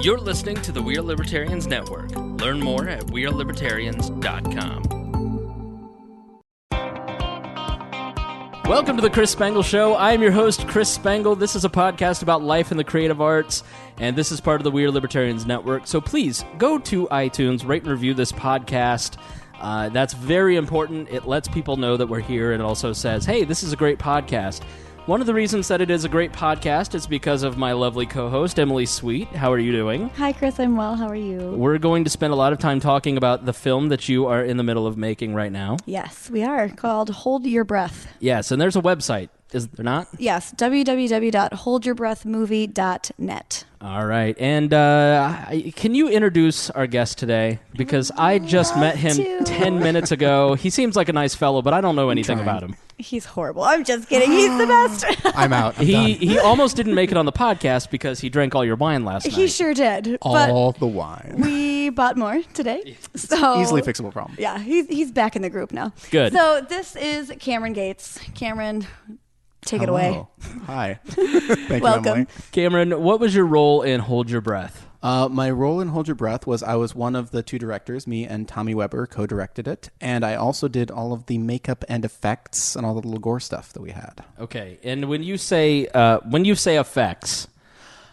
You're listening to the We Are Libertarians Network. Learn more at wearelibertarians.com. Welcome to the Chris Spangle Show. I am your host, Chris Spangle. This is a podcast about life in the creative arts, and this is part of the We Are Libertarians Network. So please go to iTunes, rate and review this podcast. That's very important. It lets people know that we're here, and it also says, hey, this is a great podcast. One of the reasons that it is a great podcast is because of my lovely co-host, Emily Sweet. How are you doing? Hi, Chris. I'm well. How are you? We're going to spend a lot of time talking about the film that you are in the middle of making right now. Yes, we are, called Hold Your Breath. Yes, and there's a website, is there not? Yes, www.holdyourbreathmovie.net. All right, and can you introduce our guest today? Because I just met him 10 minutes ago. He seems like a nice fellow, but I don't know anything about him. He's horrible. I'm just kidding. He's the best. I'm out. He almost didn't make it on the podcast because he drank all your wine last night. He sure did. All the wine. We bought more today. So Easily fixable problem. Yeah, he's back in the group now. Good. So this is Kameron Gates. Kameron, take it away. Hi. Thank Welcome. you, Emily. Kameron, what was your role in Hold Your Breath? My role in Hold Your Breath was I was one of the two directors. Me and Tommy Weber co-directed it, and I also did all of the makeup and effects and all the little gore stuff that we had. Okay, and when you say effects,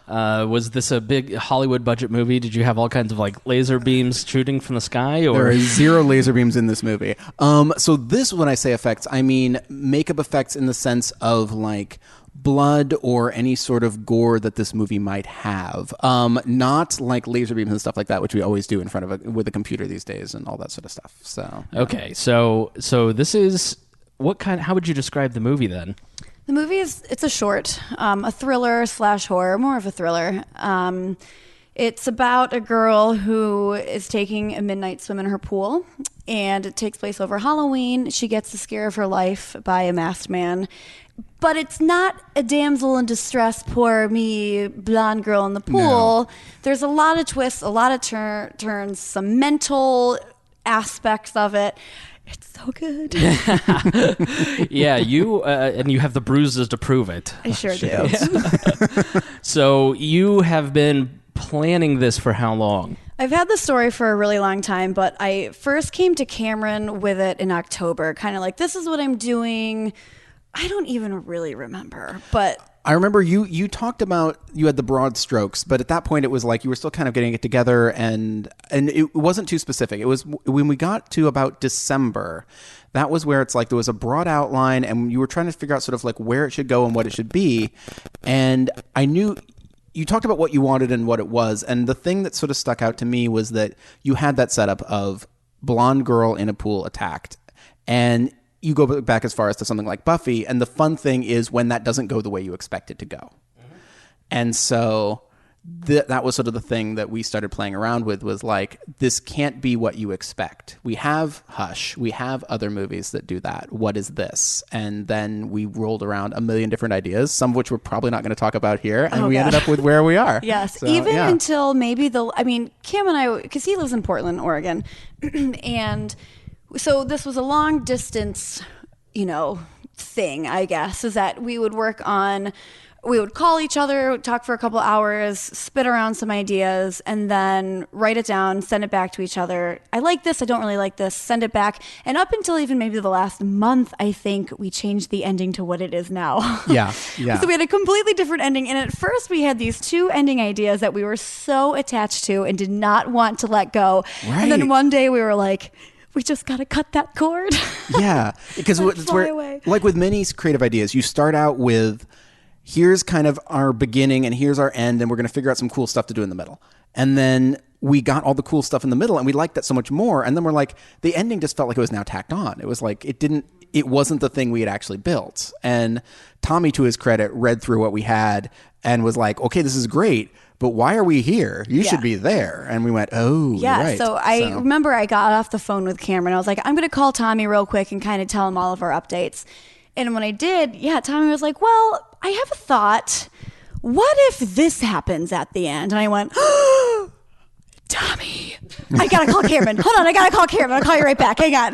was this a big Hollywood budget movie? Did you have all kinds of like laser beams shooting from the sky? Or there are 0 laser beams in this movie. So this, when I say effects, I mean makeup effects in the sense of like blood or any sort of gore that this movie might have. Not like laser beams and stuff like that, which we always do in front of with a computer these days and all that sort of stuff. So yeah. Okay, so this is what kind? How would you describe the movie then? The movie it's a short, a thriller / horror, more of a thriller. It's about a girl who is taking a midnight swim in her pool, and it takes place over Halloween. She gets the scare of her life by a masked man. But it's not a damsel in distress, poor me, blonde girl in the pool. No. There's a lot of twists, a lot of turns, some mental aspects of it. It's so good. Yeah, and you have the bruises to prove it. I sure do. So you have been planning this for how long? I've had the story for a really long time, but I first came to Kameron with it in October, kind of like, this is what I'm doing. I don't even really remember, but I remember you talked about, you had the broad strokes, but at that point it was like you were still kind of getting it together, and it wasn't too specific. It was when we got to about December, that was where it's like there was a broad outline and you were trying to figure out sort of like where it should go and what it should be. And I knew you talked about what you wanted and what it was, and the thing that sort of stuck out to me was that you had that setup of blonde girl in a pool attacked, and you go back as far as to something like Buffy, and the fun thing is when that doesn't go the way you expect it to go. Mm-hmm. And so that was sort of the thing that we started playing around with, was like, this can't be what you expect. We have Hush. We have other movies that do that. What is this? And then we rolled around a million different ideas, some of which we're probably not going to talk about here, and we ended up with where we are. Yes, so, even until maybe Kim and I, because he lives in Portland, Oregon, and so this was a long distance, thing, I guess, is that we would call each other, talk for a couple hours, spit around some ideas, and then write it down, send it back to each other. I like this, I don't really like this, send it back. And up until even maybe the last month, I think we changed the ending to what it is now. Yeah. So we had a completely different ending. And at first we had these 2 ending ideas that we were so attached to and did not want to let go. Right. And then one day we were like, we just got to cut that cord. Yeah, because it's where, like with many creative ideas, you start out with, here's kind of our beginning and here's our end, and we're going to figure out some cool stuff to do in the middle. And then we got all the cool stuff in the middle, and we liked that so much more. And then we're like, the ending just felt like it was now tacked on. It was like, it wasn't the thing we had actually built. And Tommy, to his credit, read through what we had and was like, okay, this is great, but why are we here? You should be there. And we went, oh, yeah. Right. So I remember I got off the phone with Kameron. I was like, I'm going to call Tommy real quick and kind of tell him all of our updates. And when I did, Tommy was like, well, I have a thought. What if this happens at the end? And I went, oh, Tommy, I got to call Kameron. Hold on, I got to call Kameron. I'll call you right back. Hang on.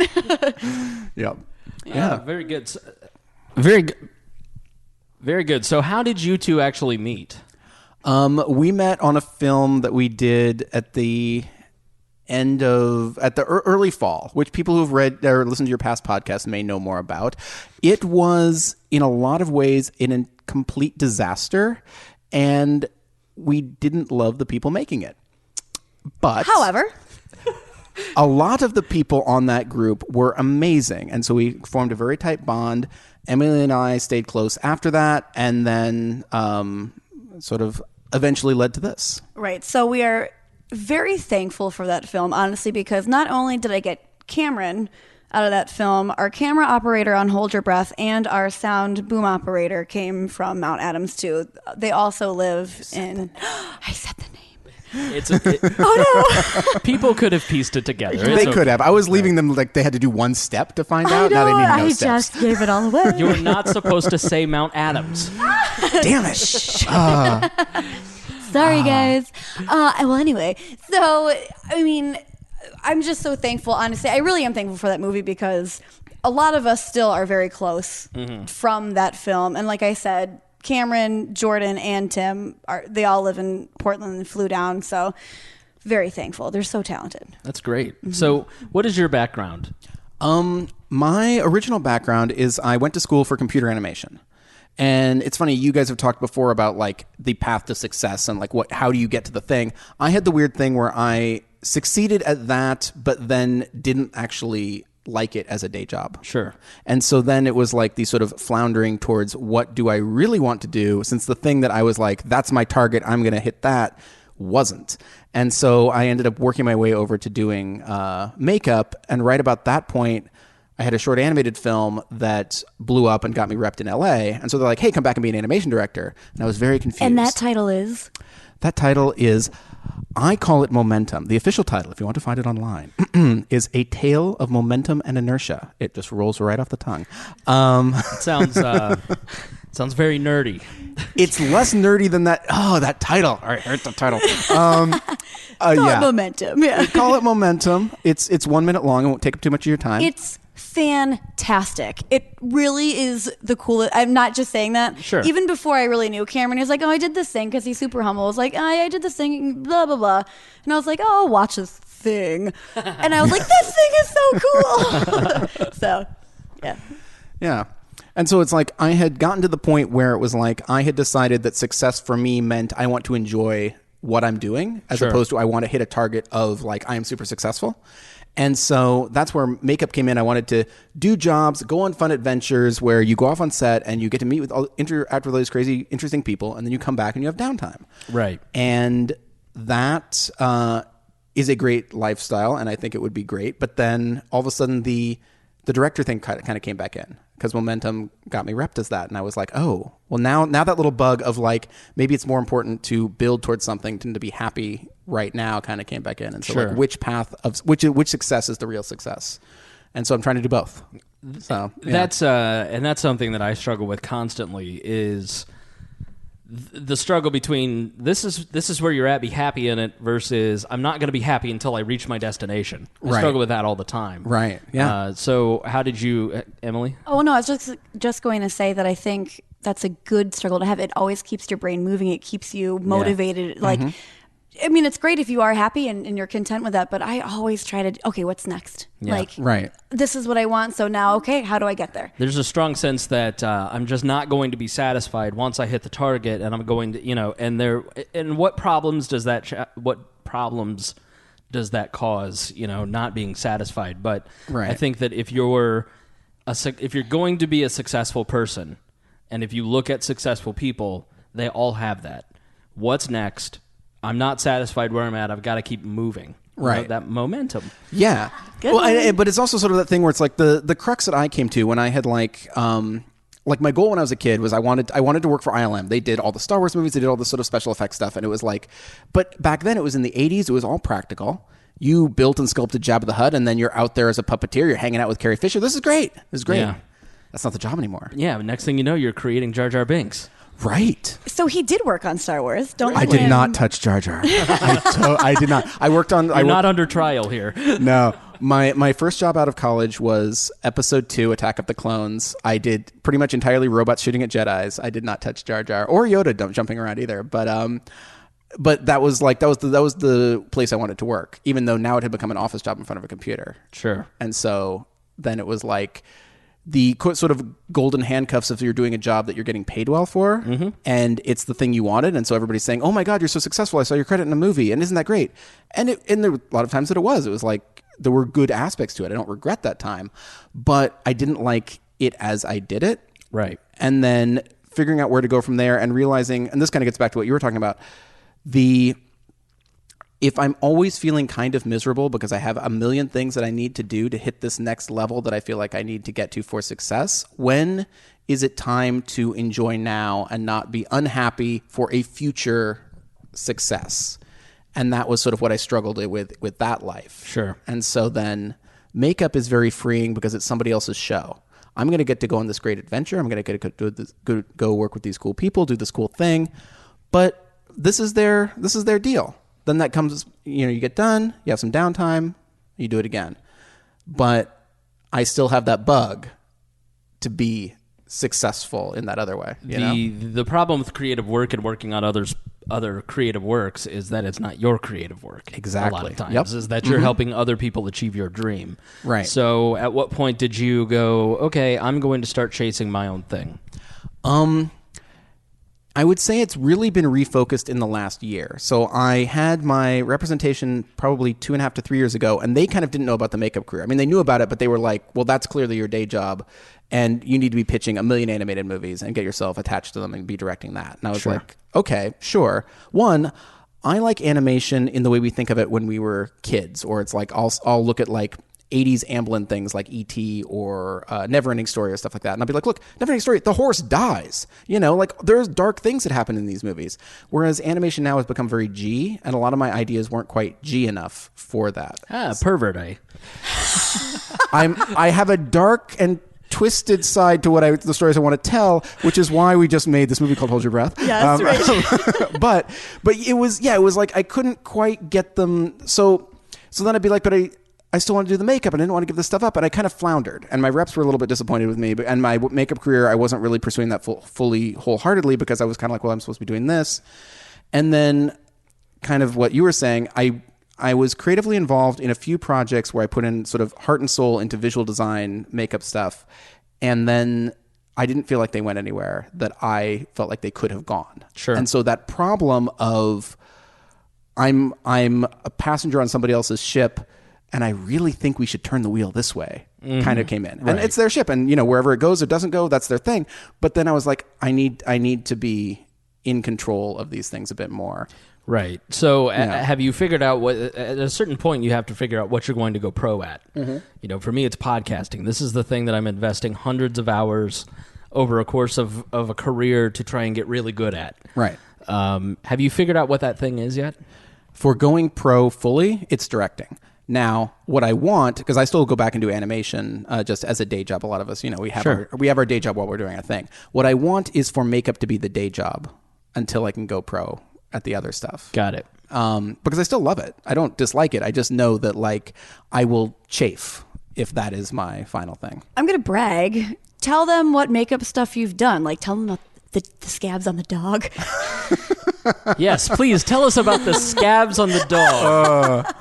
Yep. Yeah, very good. Very good. So how did you two actually meet? We met on a film that we did at the early fall, which people who've read or listened to your past podcast may know more about. It was, in a lot of ways, a complete disaster, and we didn't love the people making it. But however, a lot of the people on that group were amazing, and so we formed a very tight bond. Emily and I stayed close after that, and then sort of eventually led to this. Right. So we are very thankful for that film, honestly, because not only did I get Kameron out of that film, our camera operator on Hold Your Breath and our sound boom operator came from Mount Adams too. They also live in... I said the name. Oh no! People could have pieced it together. They could have. I was leaving them like they had to do one step to find out. Now they need no steps. I just gave it all away. You were not supposed to say Mount Adams. Damn it! Sorry, guys. Well, anyway, so, I mean, I'm just so thankful, honestly. I really am thankful for that movie because a lot of us still are very close from that film. And like I said, Cameron, Jordan, and Tim, they all live in Portland and flew down. So very thankful. They're so talented. That's great. So what is your background? My original background is I went to school for computer animation. And it's funny, you guys have talked before about like the path to success and like how do you get to the thing. I had the weird thing where I succeeded at that, but then didn't actually like it as a day job. Sure. And so then it was like the sort of floundering towards what do I really want to do, since the thing that I was like, that's my target, I'm going to hit that, wasn't. And so I ended up working my way over to doing makeup. And right about that point, I had a short animated film that blew up and got me repped in LA. And so they're like, hey, come back and be an animation director. And I was very confused. And that title is? That title is, I call it Momentum. The official title, if you want to find it online, is A Tale of Momentum and Inertia. It just rolls right off the tongue. It sounds very nerdy. It's less nerdy than that. Oh, that title. All right, here's the title. Call it Momentum. Yeah. Call it Momentum. It's 1 minute long. It won't take up too much of your time. It's fantastic. It really is the coolest. I'm not just saying that. Sure. Even before I really knew Cameron, he was like, oh, I did this thing because he's super humble. I was like, I did this thing, blah, blah, blah. And I was like, oh, I'll watch this thing. And I was like, this thing is so cool. So, yeah. Yeah. And so it's like I had gotten to the point where it was like I had decided that success for me meant I want to enjoy what I'm doing as opposed to I want to hit a target of like I am super successful. And so that's where makeup came in. I wanted to do jobs, go on fun adventures where you go off on set and you get to meet with interact with all these crazy, interesting people, and then you come back and you have downtime. Right. And that is a great lifestyle, and I think it would be great. But then all of a sudden the director thing kind of came back in because Momentum got me repped as that. And I was like, oh, well, now that little bug of like, maybe it's more important to build towards something than to be happy right now kind of came back in. And so like which path of which success is the real success? And so I'm trying to do both. So yeah. That's something that I struggle with constantly is the struggle between this is where you're at, be happy in it, versus I'm not going to be happy until I reach my destination. I struggle with that all the time. Right. Yeah. So how did you, Emily? Oh, no, I was just going to say that I think that's a good struggle to have. It always keeps your brain moving. It keeps you motivated. Yeah. Like, I mean, it's great if you are happy and you're content with that, but I always try to, okay, what's next? Yeah. Like, right. This is what I want, so now, okay, how do I get there? There's a strong sense that I'm just not going to be satisfied once I hit the target, and I'm going to, and what problems does that cause, not being satisfied? But right. I think that if you're going to be a successful person, and if you look at successful people, they all have that. What's next? I'm not satisfied where I'm at. I've got to keep moving. Right. That momentum. Yeah. Good. Well, but it's also sort of that thing where it's like the crux that I came to when I had like my goal when I was a kid was I wanted to work for ILM. They did all the Star Wars movies. They did all the sort of special effects stuff. And it was like, but back then it was in the 80s. It was all practical. You built and sculpted Jabba the Hutt, and then you're out there as a puppeteer. You're hanging out with Carrie Fisher. This is great. This is great. Yeah. That's not the job anymore. Yeah. Next thing you know, you're creating Jar Jar Binks. Right. So he did work on Star Wars. I did not touch Jar Jar. I did not. I worked on. You're not under trial here. No. My first job out of college was episode 2, Attack of the Clones. I did pretty much entirely robots shooting at Jedis. I did not touch Jar Jar or Yoda jumping around either. But that was the place I wanted to work, even though now it had become an office job in front of a computer. Sure. And so then it was like the sort of golden handcuffs if you're doing a job that you're getting paid well for, and it's the thing you wanted. And so everybody's saying, "Oh my God, you're so successful! I saw your credit in a movie, and isn't that great?" And there were a lot of times that it was like there were good aspects to it. I don't regret that time, but I didn't like it as I did it. Right. And then figuring out where to go from there and realizing, and this kind of gets back to what you were talking about, if I'm always feeling kind of miserable because I have a million things that I need to do to hit this next level that I feel like I need to get to for success, when is it time to enjoy now and not be unhappy for a future success? And that was sort of what I struggled with that life. Sure. And so then makeup is very freeing because it's somebody else's show. I'm going to get to go on this great adventure. I'm going to get to go work with these cool people, do this cool thing. But this is their deal. Then that comes, you get done, you have some downtime, you do it again. But I still have that bug to be successful in that other way. The problem with creative work and working on other creative works is that it's not your creative work. Exactly. A lot of times is that you're helping other people achieve your dream. Right. So at what point did you go, okay, I'm going to start chasing my own thing? I would say it's really been refocused in the last year. So I had my representation probably 2.5 to 3 years ago, and they kind of didn't know about the makeup career. I mean, they knew about it, but they were like, well, that's clearly your day job, and you need to be pitching 1 million animated movies and get yourself attached to them and be directing that. And I was like, okay, sure. One, I like animation in the way we think of it when we were kids, or it's like I'll look at like 80s Amblin things like E.T. or Neverending Story or stuff like that. And I'll be like, look, Neverending Story, the horse dies. Like there's dark things that happen in these movies. Whereas animation now has become very G, and a lot of my ideas weren't quite G enough for that. Pervert, eh? I have a dark and twisted side to the stories I want to tell, which is why we just made this movie called Hold Your Breath. Yeah, that's right. but it was like I couldn't quite get them. So then I'd be like, but I still want to do the makeup, and I didn't want to give this stuff up, and I kind of floundered, and my reps were a little bit disappointed with me. And my makeup career, I wasn't really pursuing that fully wholeheartedly because I was kind of like, well, I'm supposed to be doing this. And then kind of what you were saying, I was creatively involved in a few projects where I put in sort of heart and soul into visual design, makeup stuff, and then I didn't feel like they went anywhere that I felt like they could have gone. Sure. And so that problem of I'm a passenger on somebody else's ship, and I really think we should turn the wheel this way, kind of came in. Right. And it's their ship, and wherever it goes or doesn't go, that's their thing. But then I was like, I need to be in control of these things a bit more. Right. So have you figured out at a certain point you have to figure out what you're going to go pro at? Mm-hmm. For me, it's podcasting. This is the thing that I'm investing hundreds of hours over a course of a career to try and get really good at. Right. Have you figured out what that thing is yet? For going pro fully, it's directing. Now, what I want, because I still go back and do animation just as a day job. A lot of us, we have our day job while we're doing a thing. What I want is for makeup to be the day job until I can go pro at the other stuff. Got it. Because I still love it. I don't dislike it. I just know that I will chafe if that is my final thing. I'm going to brag. Tell them what makeup stuff you've done. Tell them about the scabs on the dog. Yes, please tell us about the scabs on the dog.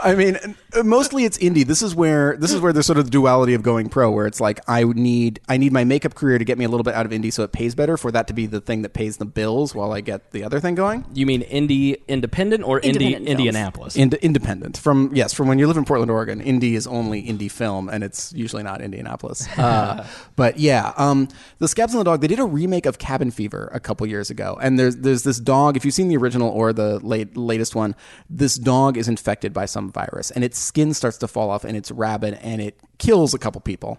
I mean, mostly it's indie. This is where there's sort of the duality of going pro, where it's like I need my makeup career to get me a little bit out of indie, so it pays better for that to be the thing that pays the bills while I get the other thing going. You mean independent or Indianapolis? Independent. From when you live in Portland, Oregon, indie is only indie film, and it's usually not Indianapolis. But yeah, the Scabs on the Dog. They did a remake of Cabin Fever a couple years ago, and there's this dog. If you've seen the original or the latest one, this dog is infected by some virus, and its skin starts to fall off, and it's rabid, and it kills a couple people.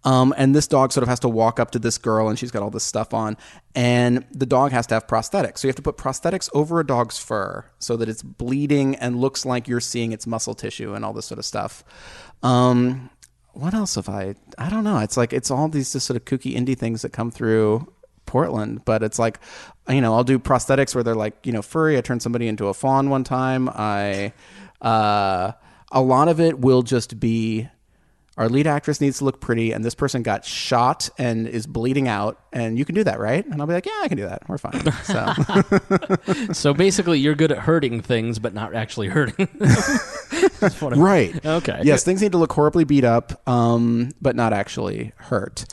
And this dog sort of has to walk up to this girl, and she's got all this stuff on, and the dog has to have prosthetics. So you have to put prosthetics over a dog's fur so that it's bleeding and looks like you're seeing its muscle tissue and all this sort of stuff. What else have I don't know. It's all these just sort of kooky indie things that come through Portland, but it's like, I'll do prosthetics where they're like, furry. I turned somebody into a fawn one time. A lot of it will just be our lead actress needs to look pretty, and this person got shot and is bleeding out, and you can do that, right? And I'll be like, yeah, I can do that. We're fine. So, So basically, you're good at hurting things, but not actually hurting. Right. Okay. Yes, things need to look horribly beat up, but not actually hurt.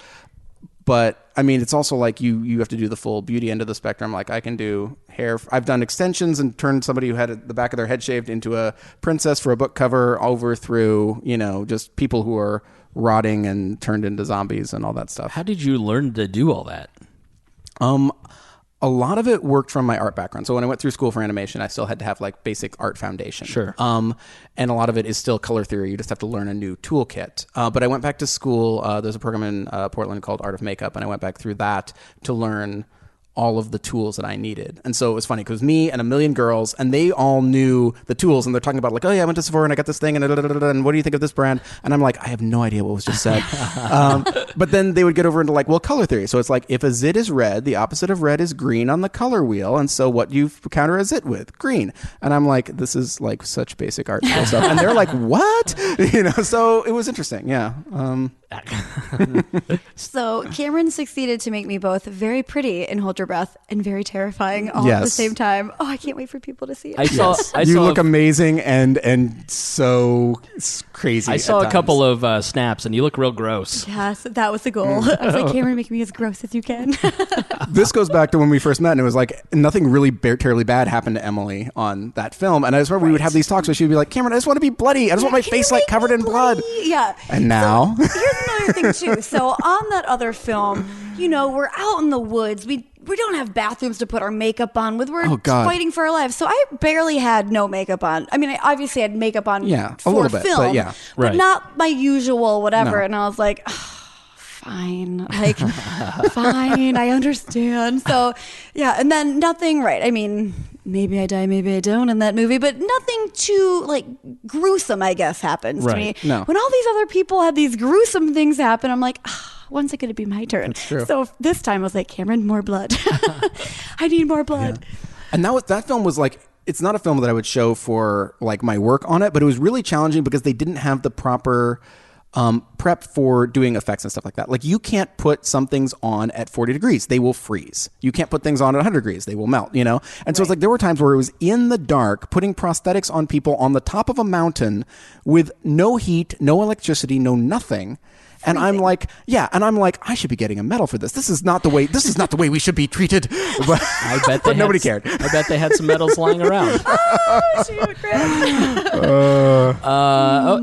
But I mean, it's also like you have to do the full beauty end of the spectrum. Like I can do hair. I've done extensions and turned somebody who had the back of their head shaved into a princess for a book cover over through, just people who are rotting and turned into zombies and all that stuff. How did you learn to do all that? A lot of it worked from my art background. So when I went through school for animation, I still had to have like basic art foundation. Sure. And a lot of it is still color theory. You just have to learn a new toolkit. But I went back to school. There's a program in Portland called Art of Makeup, and I went back through that to learn all of the tools that I needed. And so it was funny because me and a million girls, and they all knew the tools, and they're talking about like, oh yeah, I went to Sephora and I got this thing, and what do you think of this brand? And I'm like, I have no idea what was just said. But then they would get over into like, well, color theory. So it's like, if a zit is red, the opposite of red is green on the color wheel. And so what you counter a zit with? Green. And I'm like, this is like such basic art school stuff. And they're like, what? So it was interesting. Yeah. So Kameron succeeded to make me both very pretty in Hold Your Breath and very terrifying all at the same time. Oh, I can't wait for people to see it. You look amazing and so crazy. I saw a couple of snaps, and you look real gross. Yes, that was the goal. I was like, Kameron, make me as gross as you can. This goes back to when we first met, and it was like nothing really terribly bad happened to Emily on that film. And I just remember we would have these talks where she would be like, Kameron, I just want to be bloody. I just want my face like covered in blood. Yeah. And now... So, here's another thing too. So on that other film, we're out in the woods. We don't have bathrooms to put our makeup on with. We're fighting for our lives. So I barely had no makeup on. I mean, I obviously had makeup on for a little bit, film, but not my usual whatever. No. And I was like, fine, fine, I understand. So yeah, and then nothing, right? I mean, maybe I die, maybe I don't in that movie, but nothing too like gruesome, I guess, happens to me. No. When all these other people had these gruesome things happen, I'm like, when's it going to be my turn? That's true. So this time I was like, Kameron, more blood. I need more blood. Yeah. And that film was like, it's not a film that I would show for like my work on it, but it was really challenging because they didn't have the proper prep for doing effects and stuff like that. Like you can't put some things on at 40 degrees. They will freeze. You can't put things on at 100 degrees. They will melt, And so it's like there were times where it was in the dark, putting prosthetics on people on the top of a mountain with no heat, no electricity, no nothing. And I'm like, I should be getting a medal for this. This is not the way we should be treated. But I bet nobody cared. I bet they had some medals lying around. Oh, shoot,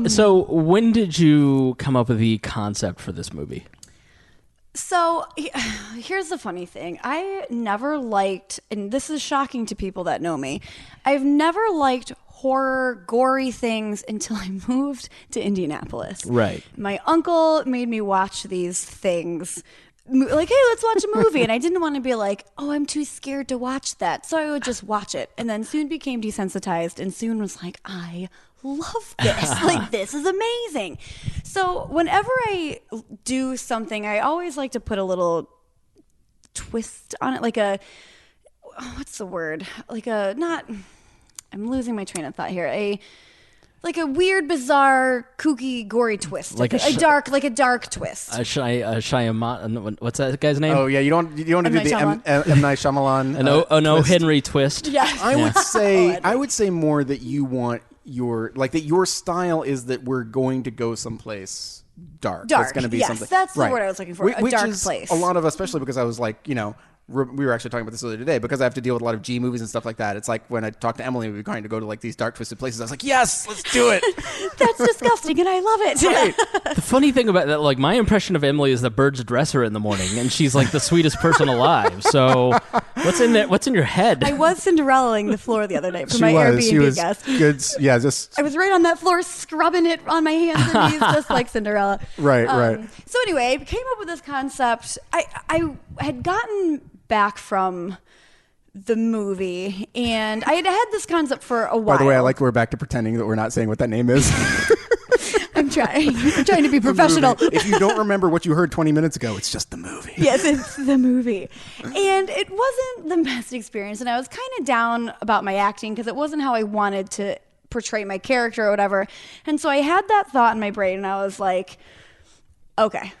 Chris. So when did you come up with the concept for this movie? So here's the funny thing. I never liked, and this is shocking to people that know me, I've never liked horror, gory things until I moved to Indianapolis. Right. My uncle made me watch these things. Like, hey, let's watch a movie. And I didn't want to be like, oh, I'm too scared to watch that. So I would just watch it. And then soon became desensitized and soon was like, I love this. Like, this is amazing. So whenever I do something, I always like to put a little twist on it. Like what's the word? I'm losing my train of thought here. A weird, bizarre, kooky, gory twist. Like a dark twist. Shyamalan. What's that guy's name? Oh yeah, you don't want to do the M. Night Shyamalan. An Henry twist. Yeah. I would say more that you want your style is that we're going to go someplace dark. It's going to be something. That's the word I was looking for. A dark place. A lot of, especially because I was like, we were actually talking about this earlier today, because I have to deal with a lot of G movies and stuff like that. It's like when I talked to Emily, we were going to go to like these dark, twisted places. I was like, yes, let's do it. That's disgusting, and I love it. Right. The funny thing about that, like my impression of Emily is that Bird's dresser in the morning, and she's like the sweetest person alive. So what's in there? What's in your head? I was Cinderellaing the floor the other night for my Airbnb guest. Good. Yeah, I was right on that floor, scrubbing it on my hands and knees, just like Cinderella. Right. So anyway, I came up with this concept. I had gotten back from the movie, and I had this concept for a while. By the way, I like we're back to pretending that we're not saying what that name is. I'm trying to be professional. If you don't remember what you heard 20 minutes ago, it's just the movie. Yes, it's the movie. And it wasn't the best experience, and I was kind of down about my acting because it wasn't how I wanted to portray my character or whatever. And so I had that thought in my brain, and I was like, okay,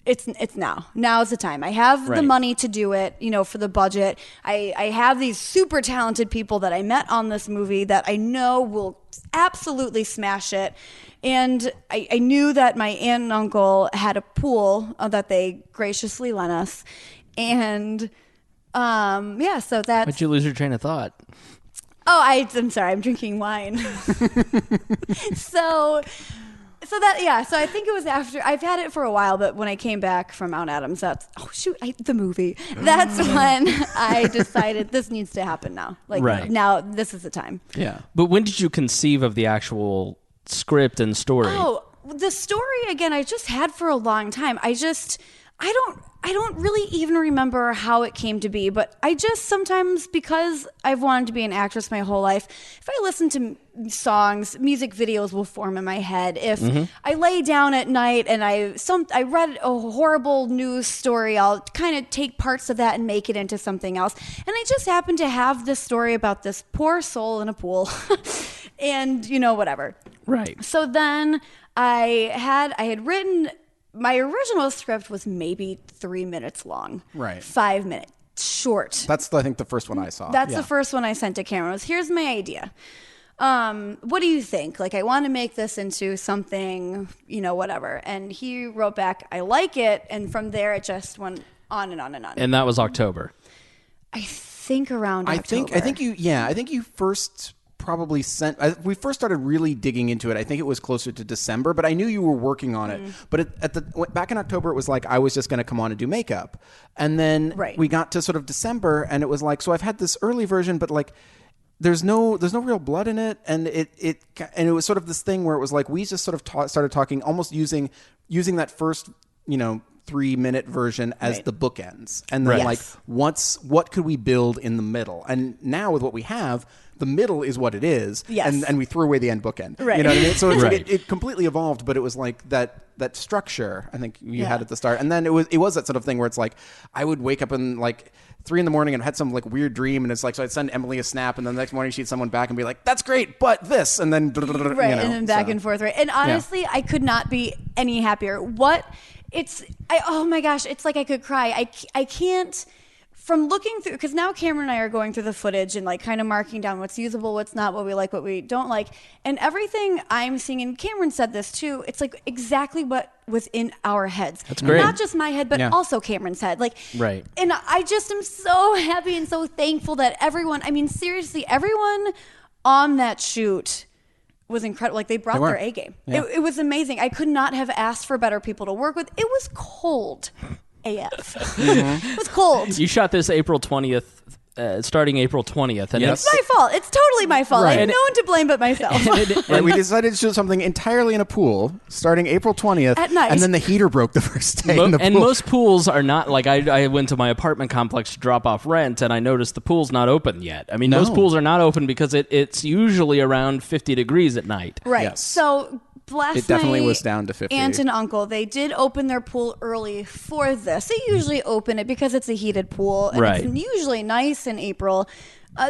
it's now. Now's the time. I have the money to do it, for the budget. I have these super talented people that I met on this movie that I know will absolutely smash it. And I knew that my aunt and uncle had a pool that they graciously lent us. And so that's... Why'd you lose your train of thought? Oh, I'm sorry. I'm drinking wine. So I think it was after. I've had it for a while, but when I came back from Mount Adams, the movie. That's when I decided this needs to happen now. Now, this is the time. Yeah. But when did you conceive of the actual script and story? Oh, the story, again, I just had for a long time. I don't really even remember how it came to be, but I just sometimes, because I've wanted to be an actress my whole life, if I listen to songs, music videos will form in my head. If I lay down at night and I read a horrible news story, I'll kind of take parts of that and make it into something else. And I just happened to have this story about this poor soul in a pool and, whatever. Right. So then I had written... My original script was maybe 3 minutes long. Right. 5 minutes. Short. That's, I think, the first one I saw. That's the first one I sent to Kameron. Here's my idea. What do you think? I want to make this into something, whatever. And he wrote back, I like it. And from there, it just went on and on and on. And that was October. I think around October. I think you first... probably we first started really digging into it. I think it was closer to December, but I knew you were working on it. But back in October, it was like I was just going to come on and do makeup, and then we got to sort of December, and it was like, so I've had this early version, but there's no real blood in it, and it was sort of this thing where it was like we just sort of started talking, almost using that first 3-minute version as the bookends, and then what could we build in the middle? And now with what we have, the middle is what it is, and we threw away the end bookend. Right. You know what I mean? So it completely evolved, but it was like that structure I think you had at the start, and then it was that sort of thing where it's like I would wake up in 3 a.m. and had some weird dream, and it's like, so I'd send Emily a snap, and then the next morning she'd someone back and be like, that's great, but this, and then and then back and forth, right? And honestly, I could not be any happier. Oh my gosh, it's like I could cry. I can't. From looking through, because now Kameron and I are going through the footage and kind of marking down what's usable, what's not, what we like, what we don't like. And everything I'm seeing, and Kameron said this too, it's exactly what was in our heads. That's great. Not just my head, but also Cameron's head. Right. And I just am so happy and so thankful that everyone on that shoot was incredible. They brought their A game. Yeah. It was amazing. I could not have asked for better people to work with. It was cold. AF. It was cold. You shot this April 20th, starting April 20th. And it's my fault. It's totally my fault. Right. I have no one to blame but myself. We decided to shoot something entirely in a pool, starting April 20th. At night. And then the heater broke the first day in the pool. And most pools are not, I went to my apartment complex to drop off rent, and I noticed the pool's not open yet. I mean, most pools are not open because it's usually around 50 degrees at night. Right. Yes. So... It definitely was down to 50. Aunt and uncle, they did open their pool early for this. They usually open it because it's a heated pool, and it's usually nice in April.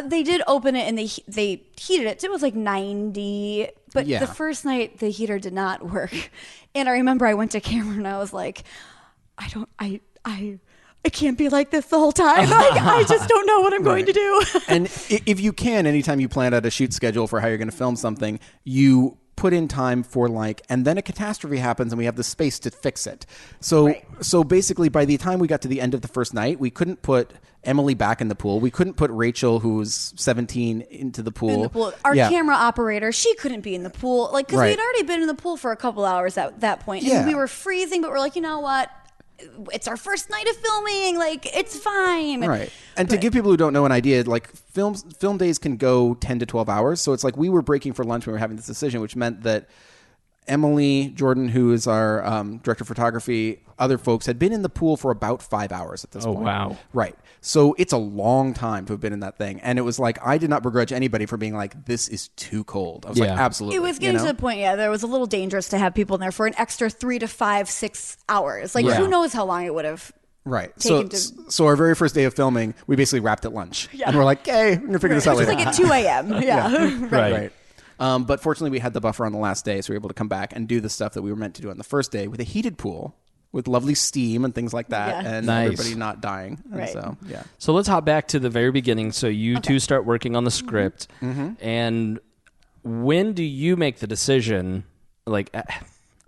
They did open it, and they heated it. So it was 90, but the first night the heater did not work. And I remember I went to Kameron and I was like, I can't be like this the whole time. I just don't know what I'm going to do. And if you can, anytime you plan out a shoot schedule for how you're going to film something, you put in time for and then a catastrophe happens and we have the space to fix it. So basically by the time we got to the end of the first night, we couldn't put Emily back in the pool. We couldn't put Rachel, who's 17, into the pool. Our camera operator, she couldn't be in the pool. Because we had already been in the pool for a couple hours at that point. And we were freezing, but we're like, you know what? It's our first night of filming. It's fine. Right. And to give people who don't know an idea, film days can go 10 to 12 hours. So it's we were breaking for lunch when we were having this decision, which meant that Emily Jordan, who is our director of photography, other folks had been in the pool for about 5 hours at this point. Oh, wow. Right. So it's a long time to have been in that thing. And it was I did not begrudge anybody for being this is too cold. I was absolutely. It was getting to the point, there was a little dangerous to have people in there for an extra 3 to 5, 6 hours. Who knows how long it would have. Right. So our very first day of filming, we basically wrapped at lunch. Yeah. And we're hey, we're going to figure this out later. It was at 2 a.m. Yeah. Right. But fortunately, we had the buffer on the last day, so we were able to come back and do the stuff that we were meant to do on the first day with a heated pool with lovely steam and things like that, and everybody not dying. Right. So, yeah. So let's hop back to the very beginning. So you two start working on the script, and when do you make the decision, like,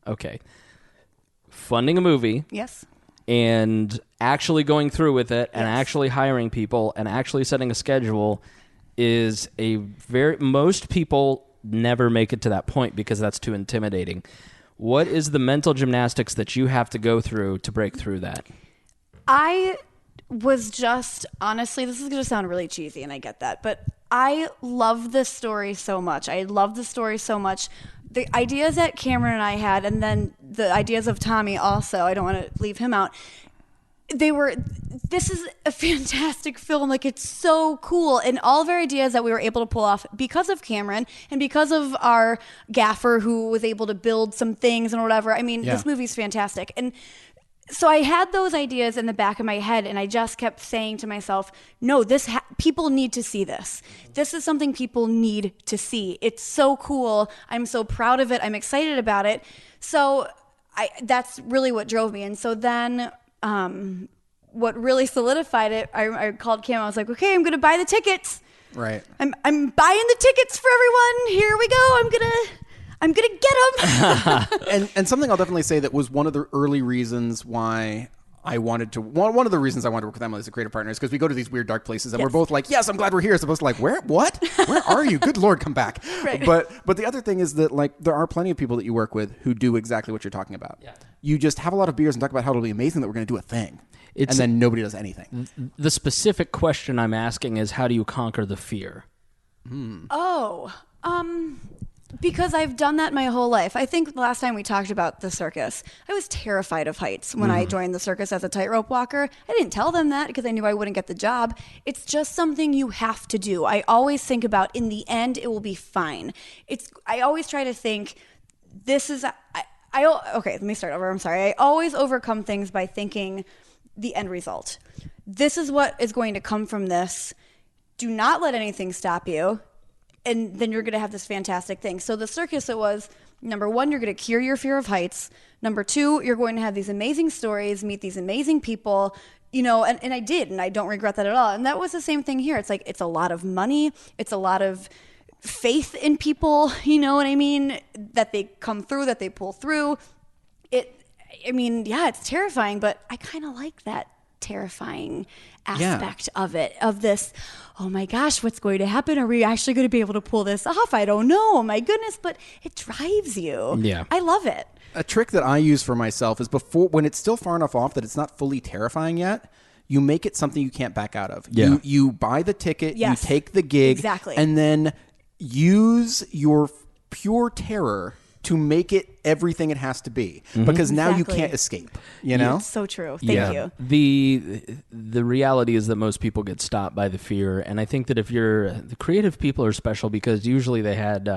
okay, funding a movie, Yes. and actually going through with it, and actually hiring people, and actually setting a schedule is most people never make it to that point because that's too intimidating. What is the mental gymnastics that you have to go through to break through that? I was just, honestly, this is going to sound really cheesy, and I get that, but I love this story so much. I love the story so much. The ideas that Kameron and I had, and then the ideas of Tommy also, I don't want to leave him out. This is a fantastic film. Like, it's so cool. And all of our ideas that we were able to pull off because of Kameron and because of our gaffer who was able to build some things and whatever. I mean, this movie's fantastic. And so I had those ideas in the back of my head, and I just kept saying to myself, no, people need to see this. This is something people need to see. It's so cool. I'm so proud of it. I'm excited about it. So that's really what drove me. And so then what really solidified it, I called Cam. I was like, okay, I'm going to buy the tickets. Right. I'm buying the tickets for everyone. Here we go. I'm gonna get them. and something I'll definitely say that was one of the early reasons why I wanted to. One of the reasons I wanted to work with Emily as a creative partner is because we go to these weird dark places, and we're both like, "Yes, I'm glad we're here." As opposed to like, "Where? What? Where are you? Good Lord, come back!" Right. But the other thing is that like there are plenty of people that you work with who do exactly what you're talking about. Yeah. You just have a lot of beers and talk about how it'll be amazing that we're going to do a thing, and then nobody does anything. The specific question I'm asking is, how do you conquer the fear? Because I've done that my whole life. I think the last time we talked about the circus, I was terrified of heights when I joined the circus as a tightrope walker. I didn't tell them that because I knew I wouldn't get the job. It's just something you have to do. I always think about, in the end, it will be fine. I always try to think, okay, let me start over. I'm sorry. I always overcome things by thinking the end result. This is what is going to come from this. Do not let anything stop you. And then you're going to have this fantastic thing. So the circus, it was, number one, you're going to cure your fear of heights. Number two, you're going to have these amazing stories, meet these amazing people, and I did, and I don't regret that at all. And that was the same thing here. It's like, it's a lot of money. It's a lot of faith in people, you know what I mean? That they come through, that they pull through. It's terrifying, but I kind of like that terrifying aspect of it, of this, oh my gosh, what's going to happen? Are we actually going to be able to pull this off? I don't know. Oh my goodness, but it drives you. Yeah. I love it. A trick that I use for myself is when it's still far enough off that it's not fully terrifying yet, you make it something you can't back out of. Yeah. You buy the ticket, Yes. you take the gig, Exactly. and then use your pure terror to make it everything it has to be, because now you Exactly. can't escape, you know? It's so true. Thank you. The reality is that most people get stopped by the fear, and I think that the creative people are special because usually they had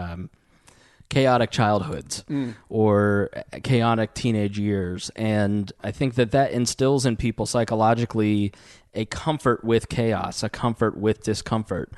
chaotic childhoods or chaotic teenage years, and I think that instills in people psychologically a comfort with chaos, a comfort with discomfort.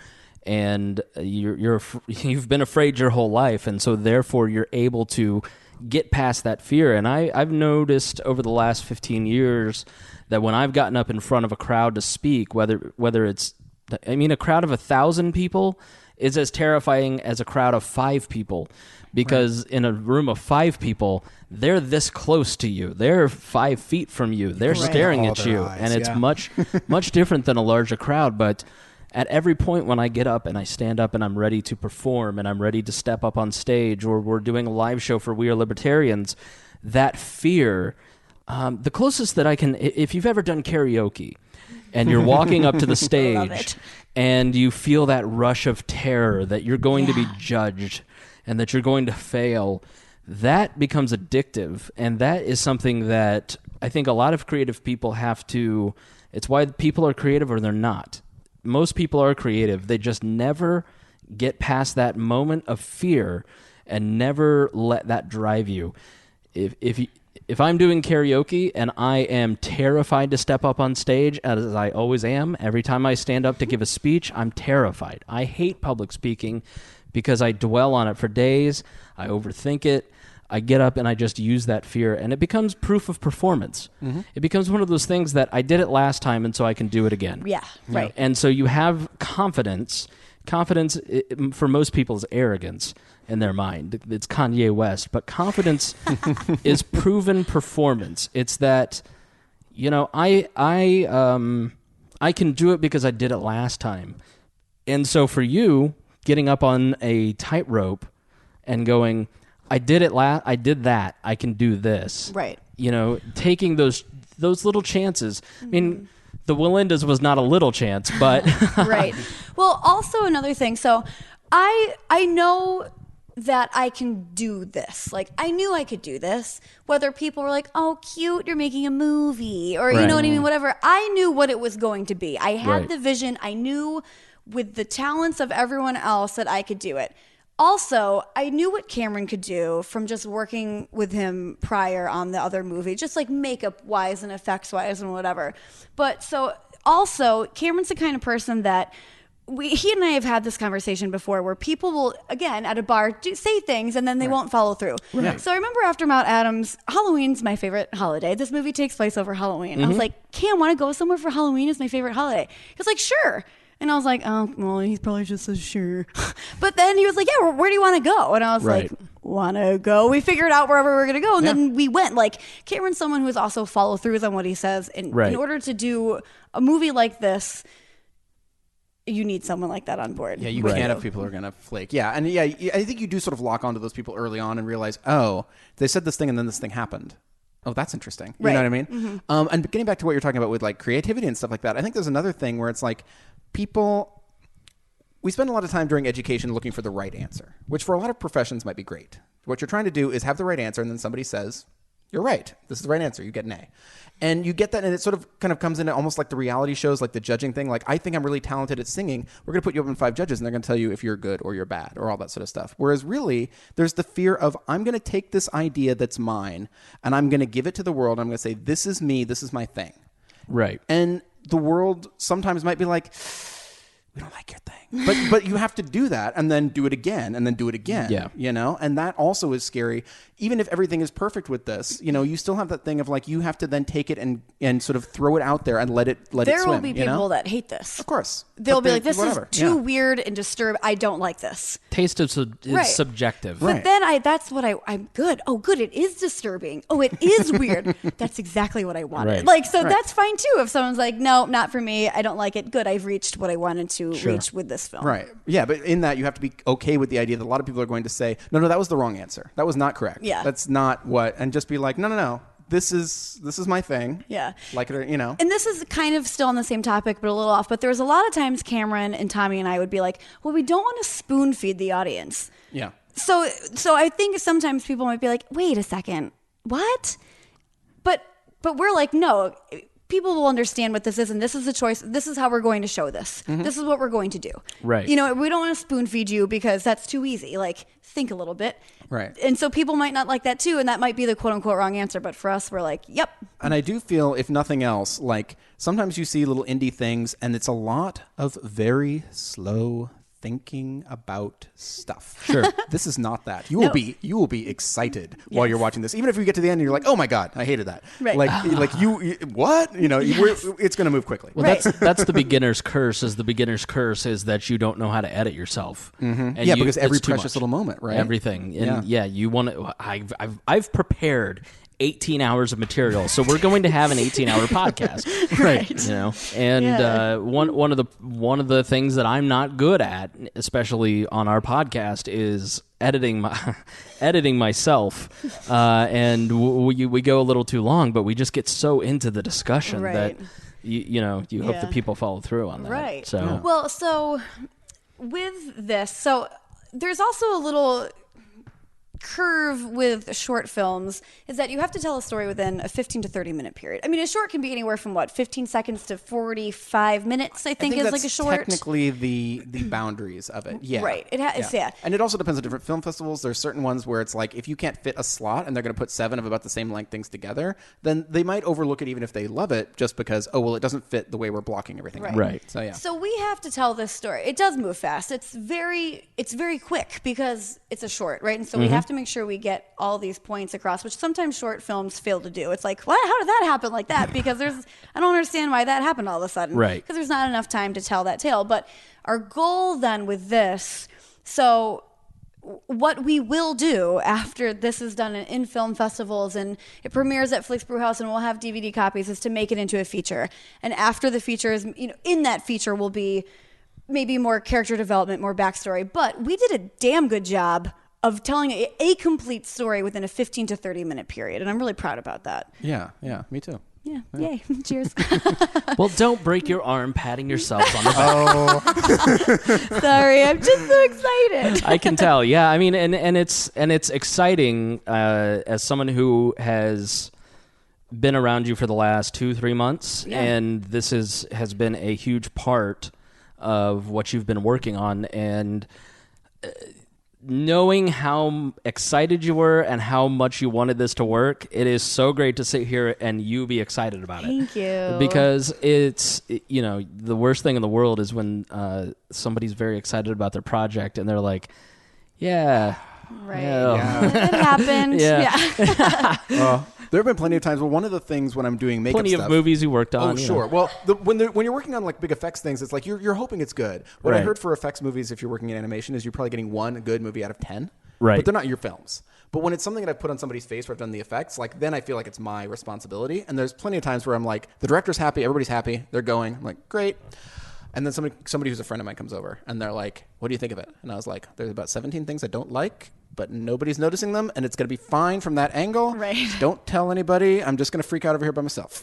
And you've been afraid your whole life, and so therefore you're able to get past that fear. And I've noticed over the last 15 years that when I've gotten up in front of a crowd to speak, whether it's, a crowd of 1,000 people is as terrifying as a crowd of 5 people, because in a room of 5 people, they're this close to you. They're 5 feet from you. They're staring at you, and it's much different than a larger crowd, but at every point when I get up and I stand up and I'm ready to perform and I'm ready to step up on stage, or we're doing a live show for We Are Libertarians, that fear, the closest that I can, if you've ever done karaoke and you're walking up to the stage and you feel that rush of terror that you're going to be judged and that you're going to fail, that becomes addictive. And that is something that I think a lot of creative people have to, it's why people are creative or they're not. Most people are creative. They just never get past that moment of fear and never let that drive you. If I'm doing karaoke and I am terrified to step up on stage, as I always am, every time I stand up to give a speech, I'm terrified. I hate public speaking because I dwell on it for days. I overthink it. I get up and I just use that fear, and it becomes proof of performance. It becomes one of those things that I did it last time, and so I can do it again. Yeah, right. And so you have confidence. Confidence, for most people, is arrogance in their mind. It's Kanye West. But confidence is proven performance. It's that, I can do it because I did it last time. And so for you, getting up on a tightrope and going, I did it I did that. I can do this. Right. Taking those little chances. I mean, the Willindas was not a little chance, but right. Well, also another thing. So I know that I can do this. Like, I knew I could do this. Whether people were like, "Oh, cute, you're making a movie," or you know what I mean, whatever. I knew what it was going to be. I had the vision. I knew with the talents of everyone else that I could do it. Also, I knew what Kameron could do from just working with him prior on the other movie, just like makeup-wise and effects-wise and whatever. But so also, Kameron's the kind of person that he and I have had this conversation before where people will, again, at a bar, say things and then they won't follow through. Right. So I remember after Mount Adams, Halloween's my favorite holiday. This movie takes place over Halloween. I was like, Cam, want to go somewhere for Halloween? It's my favorite holiday. He was like, sure. And I was like, oh, well, he probably just says sure. But then he was like, yeah, where do you want to go? And I was like, want to go? We figured out wherever we're going to go. And then we went. Like, Kameron's someone who is also follow throughs on what he says. And in order to do a movie like this, you need someone like that on board. Yeah, you can't have people who are going to flake. Yeah, and I think you do sort of lock onto those people early on and realize, oh, they said this thing and then this thing happened. Oh, that's interesting. You know what I mean? And getting back to what you're talking about with like creativity and stuff like that, I think there's another thing where it's like we spend a lot of time during education looking for the right answer, which for a lot of professions might be great. What you're trying to do is have the right answer, and then somebody says, you're right. This is the right answer. You get an A. And you get that, and it sort of kind of comes into almost like the reality shows, like the judging thing. Like, I think I'm really talented at singing. We're going to put you up in 5 judges, and they're going to tell you if you're good or you're bad or all that sort of stuff. Whereas really, there's the fear of, I'm going to take this idea that's mine, and I'm going to give it to the world. I'm going to say, this is me. This is my thing. Right. And the world sometimes might be like, we don't like your thing. But you have to do that and then do it again and then do it again. Yeah. And that also is scary. Even if everything is perfect with this, you still have that thing of like, you have to then take it and sort of throw it out there and let it swim. There will be people that hate this. Of course. They'll be like, this is too weird and disturbing. I don't like this. Taste is subjective. But then that's what I'm good. Oh, good. It is disturbing. Oh, it is weird. That's exactly what I wanted. That's fine too. If someone's like, no, not for me. I don't like it. Good. I've reached what I wanted to reach with this film. Right. Yeah. But in that, you have to be okay with the idea that a lot of people are going to say, no, that was the wrong answer. That was not correct. Yeah. That's not what, and just be like, no. This is my thing. Yeah. Like it, And this is kind of still on the same topic, but a little off. But there was a lot of times Kameron and Tommy and I would be like, well, we don't want to spoon feed the audience. Yeah. So I think sometimes people might be like, wait a second, what? But we're like, no, people will understand what this is, and this is the choice. This is how we're going to show this. This is what we're going to do. Right. We don't want to spoon feed you because that's too easy. Like, think a little bit. Right. And so people might not like that too, and that might be the quote unquote wrong answer. But for us, we're like, yep. And I do feel, if nothing else, like sometimes you see little indie things, and it's a lot of very slow thinking about stuff. Sure. This is not that. You will be excited while you're watching this. Even if you get to the end and you're like, "Oh my god, I hated that." Right. Like you what? It's going to move quickly. Well, that's the beginner's curse. The beginner's curse is that you don't know how to edit yourself. And because every precious little moment, right? Everything. And you want to I've prepared 18 hours of material, so we're going to have an 18-hour podcast, right? And one of the things that I'm not good at, especially on our podcast, is editing myself, and we go a little too long, but we just get so into the discussion that you hope that people follow through on that, right? So so with this, so there's also a little curve with short films is that you have to tell a story within a 15 to 30 minute period. I mean, a short can be anywhere from 15 seconds to 45 minutes, I think is that's like a short. Technically the boundaries of it. Yeah. Right. Yeah. And it also depends on different film festivals. There's certain ones where it's like if you can't fit a slot and they're going to put 7 of about the same length things together, then they might overlook it even if they love it just because, it doesn't fit the way we're blocking everything. Right. So yeah. So we have to tell this story. It does move fast. It's very quick because it's a short, right? And so we have to make sure we get all these points across, which sometimes short films fail to do. It's like, what? How did that happen like that? Because I don't understand why that happened all of a sudden. Right. Because there's not enough time to tell that tale. But our goal then with this, so what we will do after this is done in film festivals and it premieres at Flix Brewhouse and we'll have DVD copies is to make it into a feature. And after the feature is, in that feature will be maybe more character development, more backstory. But we did a damn good job of telling a complete story within a 15 to 30 minute period. And I'm really proud about that. Yeah, me too. Yeah. Yay. Cheers. Well, don't break your arm patting yourself on the back. Sorry, I'm just so excited. I can tell. Yeah, I mean, and it's exciting as someone who has been around you for the last 2-3 months, and this has been a huge part of what you've been working on, and knowing how excited you were and how much you wanted this to work, it is so great to sit here and you be excited about it. Thank you. Because it's, the worst thing in the world is when somebody's very excited about their project and they're like, yeah. Right. Yeah. It happened. Yeah. There have been plenty of times. Well, one of the things when I'm doing makeup Plenty stuff, of movies you worked on. Oh, sure. Well, when you're working on like big effects things, it's like you're hoping it's good. What I Right. heard for effects movies, if you're working in animation, is you're probably getting one good movie out of 10. Right. But they're not your films. But when it's something that I've put on somebody's face where I've done the effects, like then I feel like it's my responsibility. And there's plenty of times where I'm like, the director's happy, everybody's happy, they're going. I'm like, great. And then somebody who's a friend of mine comes over and they're like, what do you think of it? And I was like, there's about 17 things I don't like, but nobody's noticing them, and it's going to be fine from that angle. Right. Don't tell anybody. I'm just going to freak out over here by myself,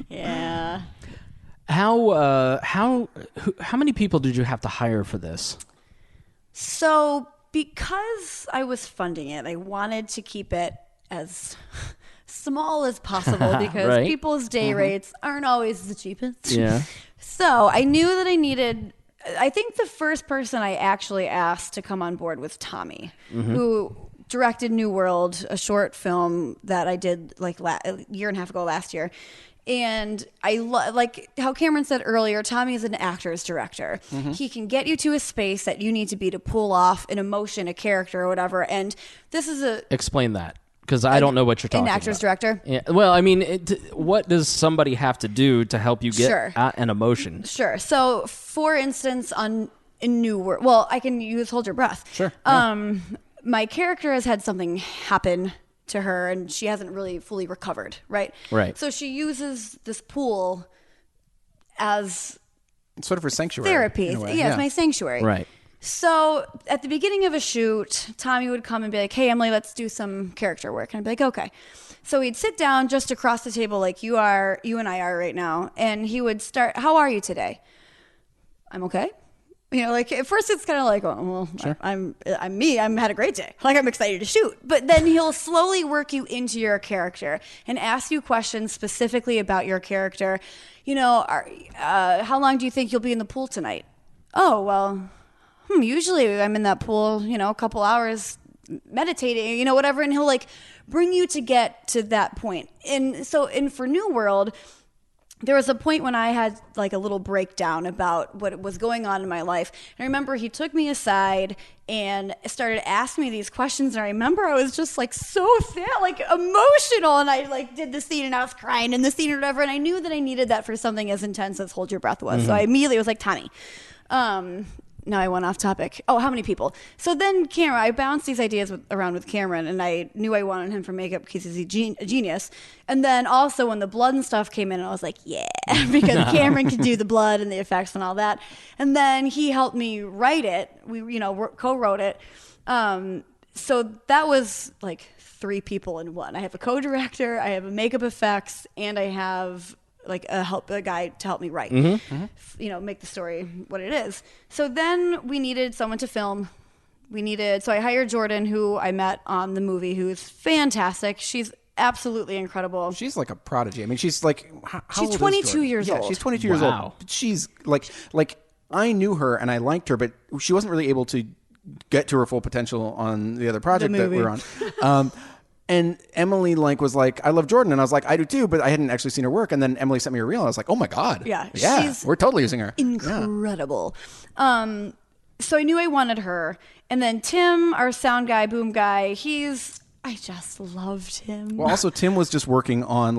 Yeah. How many people did you have to hire for this? So because I was funding it, I wanted to keep it as small as possible because Right. people's day rates aren't always the cheapest. Yeah. So I knew that I think the first person I actually asked to come on board was Tommy, who directed New World, a short film that I did like a year and a half ago last year. And I like how Kameron said earlier, Tommy is an actor's director. He can get you to a space that you need to be to pull off an emotion, a character, or whatever. And this is Explain that, because I don't know what you're talking about. an actor's director. Yeah. Well, I mean, what does somebody have to do to help you get at an emotion? Sure. So, for instance, in New World, well, I can use Hold Your Breath. Sure. My character has had something happen to her, and she hasn't really fully recovered, right? Right. So she uses this pool as It's sort of her sanctuary. therapy. in a way. Yeah, it's my sanctuary. Right. So at the beginning of a shoot, Tommy would come and be like, hey, Emily, let's do some character work. And I'd be like, okay. So he'd sit down just across the table like you and I are right now. And he would start, how are you today? I'm okay. Like at first it's kind of like, oh, well, sure. I'm me. I'm had a great day. Like I'm excited to shoot. But then he'll slowly work you into your character and ask you questions specifically about your character. How long do you think you'll be in the pool tonight? Oh, well, usually I'm in that pool, a couple hours meditating, whatever. And he'll like bring you to get to that point. And so, for New World, there was a point when I had like a little breakdown about what was going on in my life. And I remember he took me aside and started asking me these questions. And I remember I was just like so sad, like emotional. And I like did the scene and I was crying in the scene or whatever. And I knew that I needed that for something as intense as Hold Your Breath was. So I immediately was like, Tommy, now I went off topic. Oh, how many people? So then Kameron, I bounced these ideas around with Kameron, and I knew I wanted him for makeup because he's a genius. And then also when the blood and stuff came in, I was like, yeah, because Kameron could do the blood and the effects and all that. And then he helped me write it. We, co-wrote it. So that was like 3 people in one. I have a co-director, I have a makeup effects, and I have like a guy to help me write, make the story what it is. So then we needed someone to film So I hired Jordan, who I met on the movie, who is fantastic. She's absolutely incredible. She's like a prodigy. I mean, she's like, how she's old 22 is Jordan? years old. She's 22 years old. But she's like I knew her and I liked her, but she wasn't really able to get to her full potential on the other project that we're on. And Emily was like, I love Jordan. And I was like, I do too, but I hadn't actually seen her work. And then Emily sent me a reel. And I was like, oh my God. Yeah. We're totally using her. Incredible. Yeah. So I knew I wanted her. And then Tim, our sound guy, boom guy, I just loved him. Well, also Tim was just working on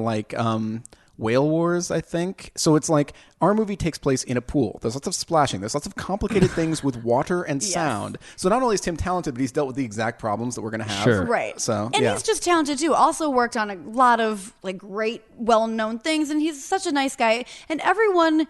Whale Wars, I think. So it's like our movie takes place in a pool. There's lots of splashing. There's lots of complicated things with water and sound. So not only is Tim talented, but he's dealt with the exact problems that we're going to have. Sure. Right. So, and he's just talented too. Also worked on a lot of great, well-known things. And he's such a nice guy. And everyone,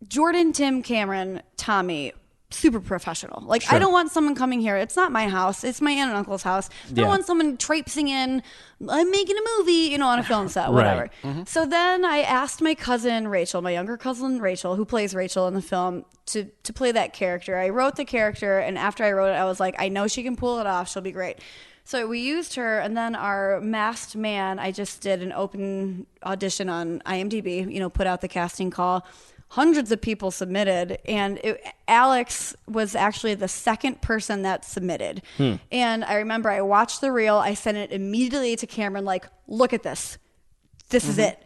Jordan, Tim, Cameron, Tommy, super professional. I don't want someone coming here. It's not my house. It's my aunt and uncle's house. I don't want someone traipsing in. I'm making a movie, on a film set, whatever. Right. Mm-hmm. So then I asked my cousin Rachel, my younger cousin Rachel, who plays Rachel in the film, to play that character. I wrote the character, and after I wrote it, I was like, I know she can pull it off. She'll be great. So we used her, and then our masked man, I just did an open audition on IMDb, put out the casting call. Hundreds of people submitted, and Alex was actually the second person that submitted. And I remember I watched the reel. I sent it immediately to Cameron, look at this. This is it.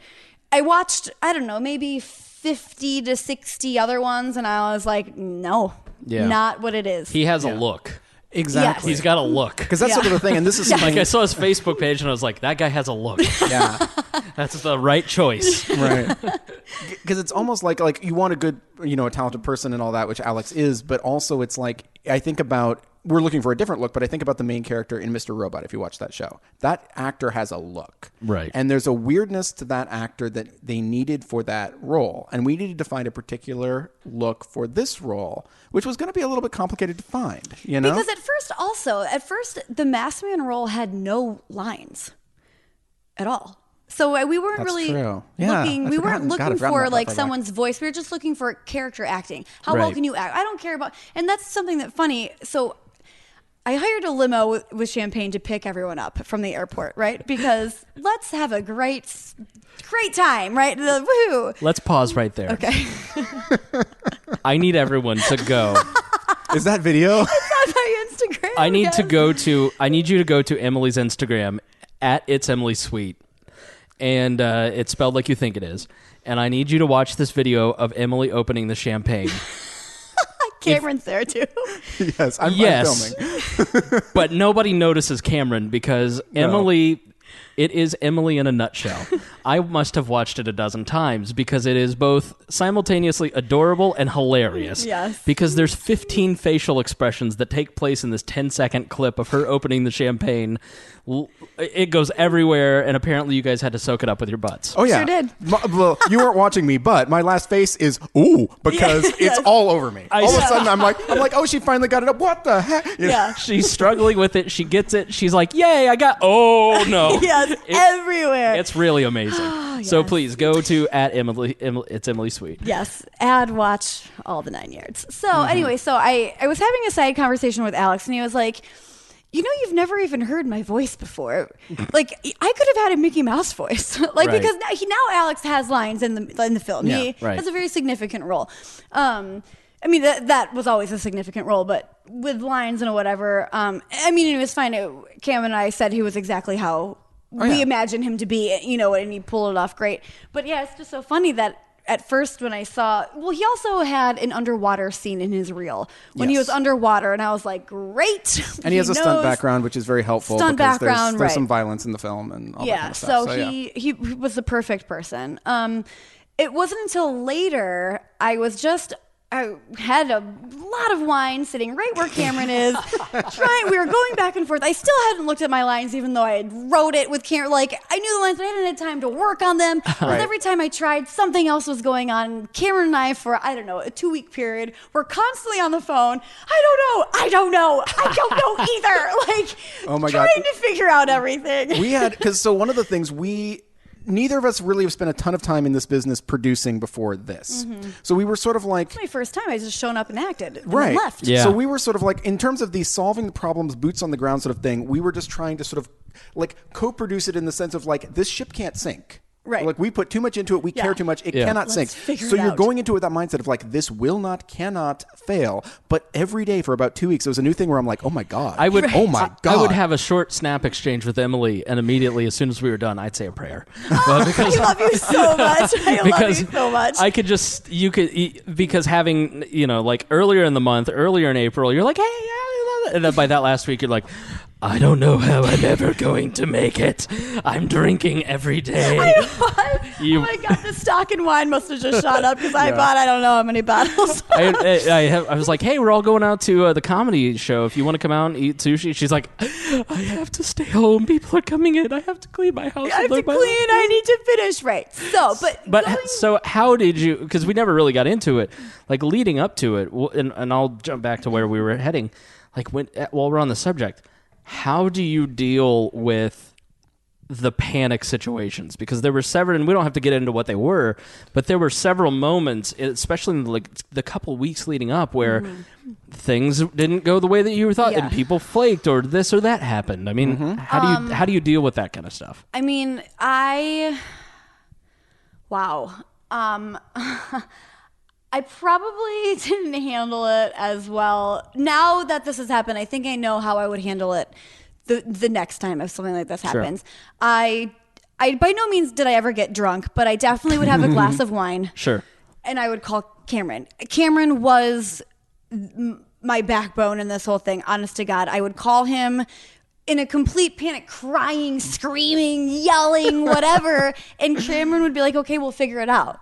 I watched, I don't know, maybe 50 to 60 other ones, and I was like, no, not what it is. He has a look. Exactly. He's got a look. Because that's sort of the thing. And this is something I saw his Facebook page and I was like, that guy has a look. Yeah. That's the right choice. Right. Because it's almost like you want a good, a talented person and all that, which Alex is, but also it's I think about, we're looking for a different look, but I think about the main character in Mr. Robot, if you watch that show. That actor has a look. Right. And there's a weirdness to that actor that they needed for that role. And we needed to find a particular look for this role, which was going to be a little bit complicated to find, Because at first, the masked man role had no lines at all. So we weren't looking. We weren't looking for someone's voice. We were just looking for character acting. How well can you act? I don't care about, and that's something that funny. So I hired a limo with champagne to pick everyone up from the airport, right? Because let's have a great time, right? Woohoo! Let's pause right there. Okay. I need everyone to go. Is that video? It's on my Instagram. I need you to go to Emily's Instagram @It'sEmilySweet. And it's spelled like you think it is. And I need you to watch this video of Emily opening the champagne. Cameron's there too. Yes, I'm filming. But nobody notices Cameron because Emily... It is Emily in a nutshell. I must have watched it a dozen times because it is both simultaneously adorable and hilarious. Yes. Because there's 15 facial expressions that take place in this 10-second clip of her opening the champagne. It goes everywhere, and apparently you guys had to soak it up with your butts. Oh, yeah. Sure did. Well, you weren't watching me, but my last face is, ooh, because it's all over me. All of a sudden, I'm like, oh, she finally got it up. What the heck? Yeah. She's struggling with it. She gets it. She's like, yay, oh, no. Yes, everywhere. It's really amazing. So please go to it's Emily Sweet. Yes, watch all the 9 yards. So anyway, I was having a side conversation with Alex, and he was like, you've never even heard my voice before. I could have had a Mickey Mouse voice. Because now Alex has lines in the film. Yeah, he has a very significant role. That was always a significant role, but with lines and whatever. It was fine. Cam and I said he was exactly how we imagined him to be, and he pulled it off great. But yeah, it's just so funny that at first when I saw, he also had an underwater scene in his reel when he was underwater, and I was like, great. And he has a stunt background, which is very helpful. Stunt because background, there's some violence in the film and all that kind of stuff. So he was the perfect person. It wasn't until later I had a lot of wine sitting right where Cameron is. We were going back and forth. I still hadn't looked at my lines, even though I had wrote it with Cameron. I knew the lines, but I hadn't had time to work on them. Because every time I tried, something else was going on. Cameron and I, for, a 2-week period, were constantly on the phone. I don't know either. Oh my trying God. to figure out everything. We had, because one of the things we neither of us really have spent a ton of time in this business producing before this. So we were sort of like... It's my first time. I just shown up and acted and right. then left. Yeah. So we were sort of like, in terms of the solving the problems, boots on the ground sort of thing, we were just trying to sort of like co-produce it in the sense of like, this ship can't sink. Right. Like we put too much into it. We care too much. It cannot sink. Figure So it you're out. going into it with that mindset of like, this cannot fail. But every day for about 2 weeks, it was a new thing where I'm like, oh my God. Oh my God. I would have a short snap exchange with Emily, and immediately, as soon as we were done, I'd say a prayer. I love you so much. I love you so much. I could just, because having, like earlier in the month, earlier in April, you're like, hey, I love it. And then by that last week, you're like, I don't know how I'm ever going to make it. I'm drinking every day. Oh my God, the stock in wine must have just shot up because I bought I don't know how many bottles. I was like, hey, we're all going out to the comedy show. If you want to come out and eat sushi. She's like, I have to stay home. People are coming in. I have to clean my house. I have to clean. I need to finish. Right. So, how did you, because we never really got into it, like leading up to it, and I'll jump back to where we were heading, like while we're on the subject, how do you deal with the panic situations? Because there were several, and we don't have to get into what they were, but there were several moments, especially in like the couple weeks leading up, where things didn't go the way that you thought, and people flaked, or this or that happened. I mean, how do you deal with that kind of stuff? I mean, wow. I probably didn't handle it as well. Now that this has happened, I think I know how I would handle it the next time if something like this happens. Sure. I by no means did I ever get drunk, but I definitely would have a glass of wine. Sure. And I would call Cameron. Cameron was my backbone in this whole thing, honest to God. I would call him in a complete panic, crying, screaming, yelling, whatever. And Cameron would be like, okay, we'll figure it out.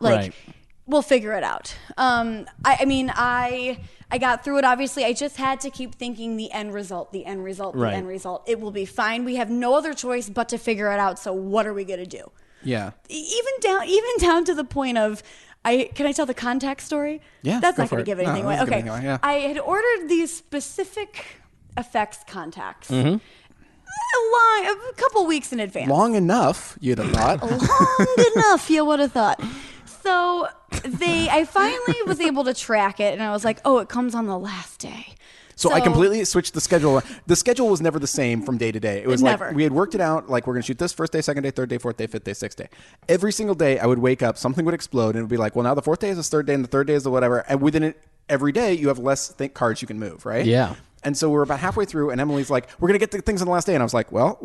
We'll figure it out. I got through it, obviously. I just had to keep thinking the end result. End result. It will be fine. We have no other choice but to figure it out. So what are we going to do? Yeah. Even down to the point of, can I tell the contact story? Yeah. That's not going to give anything away. Okay. Yeah. I had ordered these specific effects contacts. A couple weeks in advance. Long enough, you'd have thought. Long enough, you would have thought. So I finally was able to track it, and I was like, oh, it comes on the last day. So I completely switched the schedule. The schedule was never the same from day to day. It was never. Like we had worked it out, like we're going to shoot this first day, second day, third day, fourth day, fifth day, sixth day. Every single day I would wake up, something would explode, and it would be like, well, now the fourth day is the third day, and the third day is the whatever. And within it, every day you have less cards you can move, right? Yeah. And so we're about halfway through, and Emily's like, we're going to get the things on the last day. And I was like, well.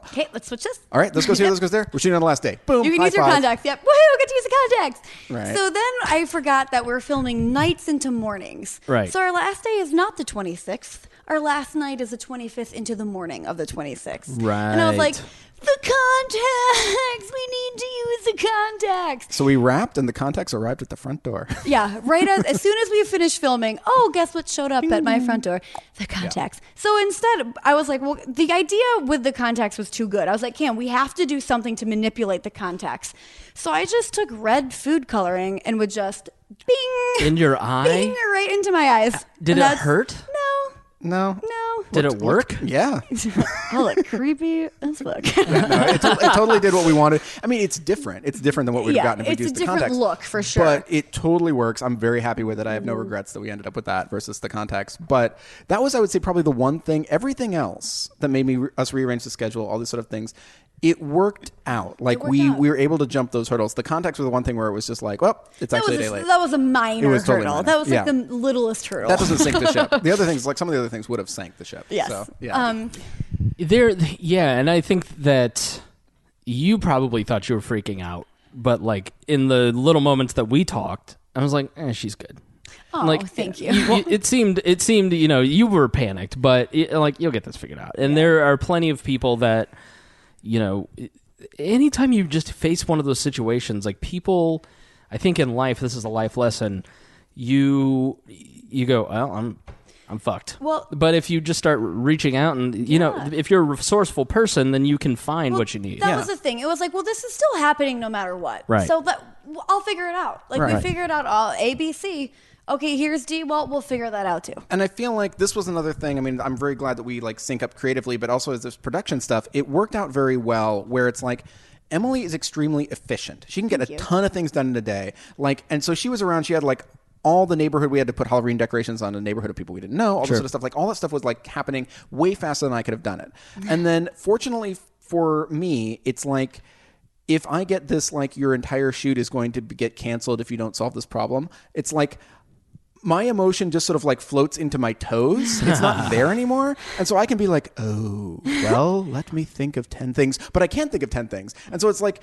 Okay, let's switch this. All right, this goes here, this goes there. We're shooting on the last day. Boom, you can use your contacts. Yep. Woohoo, get to use the contacts. Right. So then I forgot that we're filming nights into mornings. Right. So our last day is not the 26th. Our last night is the 25th into the morning of the 26th. Right. And I was like, the contacts. We need to use the contacts. So we wrapped, and the contacts arrived at the front door. Yeah, right as soon as we finished filming, guess what showed up at my front door? The contacts. Yeah. So instead, I was like, well, the idea with the contacts was too good. I was like, Cam, we have to do something to manipulate the contacts. So I just took red food coloring and would just bing. In your eye? Bing right into my eyes. Did it hurt? No. Did it work? Yeah. I look creepy as fuck. No, it totally did what we wanted. I mean, it's different. It's different than what we'd have gotten if we used the contacts. It's a different look, for sure. But it totally works. I'm very happy with it. I have no regrets that we ended up with that versus the contacts. But that was, I would say, probably the one thing. Everything else that made us rearrange the schedule, all these sort of things, it worked out. Like we were able to jump those hurdles. The contacts were the one thing where it was just like, well, it's actually a day late. That was a minor totally hurdle. minor. That was like the littlest hurdle. That doesn't sink the ship. The other things, like some of the other things, would have sank the ship. Yes. So, yeah. And I think that you probably thought you were freaking out, but like in the little moments that we talked, I was like, she's good. Oh, like, thank you. It seemed, you were panicked, but you'll get this figured out. And there are plenty of people that, anytime you just face one of those situations, like people, I think in life, this is a life lesson. You go, well, I'm fucked. Well, but if you just start reaching out and, if you're a resourceful person, then you can find what you need. That was the thing. It was like, well, this is still happening no matter what. Right. So I'll figure it out. Like, we figure it out all A, B, C. Okay, here's D. Well, we'll figure that out too. And I feel like this was another thing. I mean, I'm very glad that we sync up creatively, but also as this production stuff, it worked out very well where it's like Emily is extremely efficient. She can get a ton of things done in a day. Like, and so she was around. She had like all the neighborhood. We had to put Halloween decorations on a neighborhood of people we didn't know. All this sort of stuff. Like all that stuff was like happening way faster than I could have done it. And then fortunately for me, it's like, if I get this, like, your entire shoot is going to get canceled if you don't solve this problem, it's like my emotion just sort of like floats into my toes. It's not there anymore. And so I can be like, oh, well, let me think of 10 things. But I can't think of 10 things. And so it's like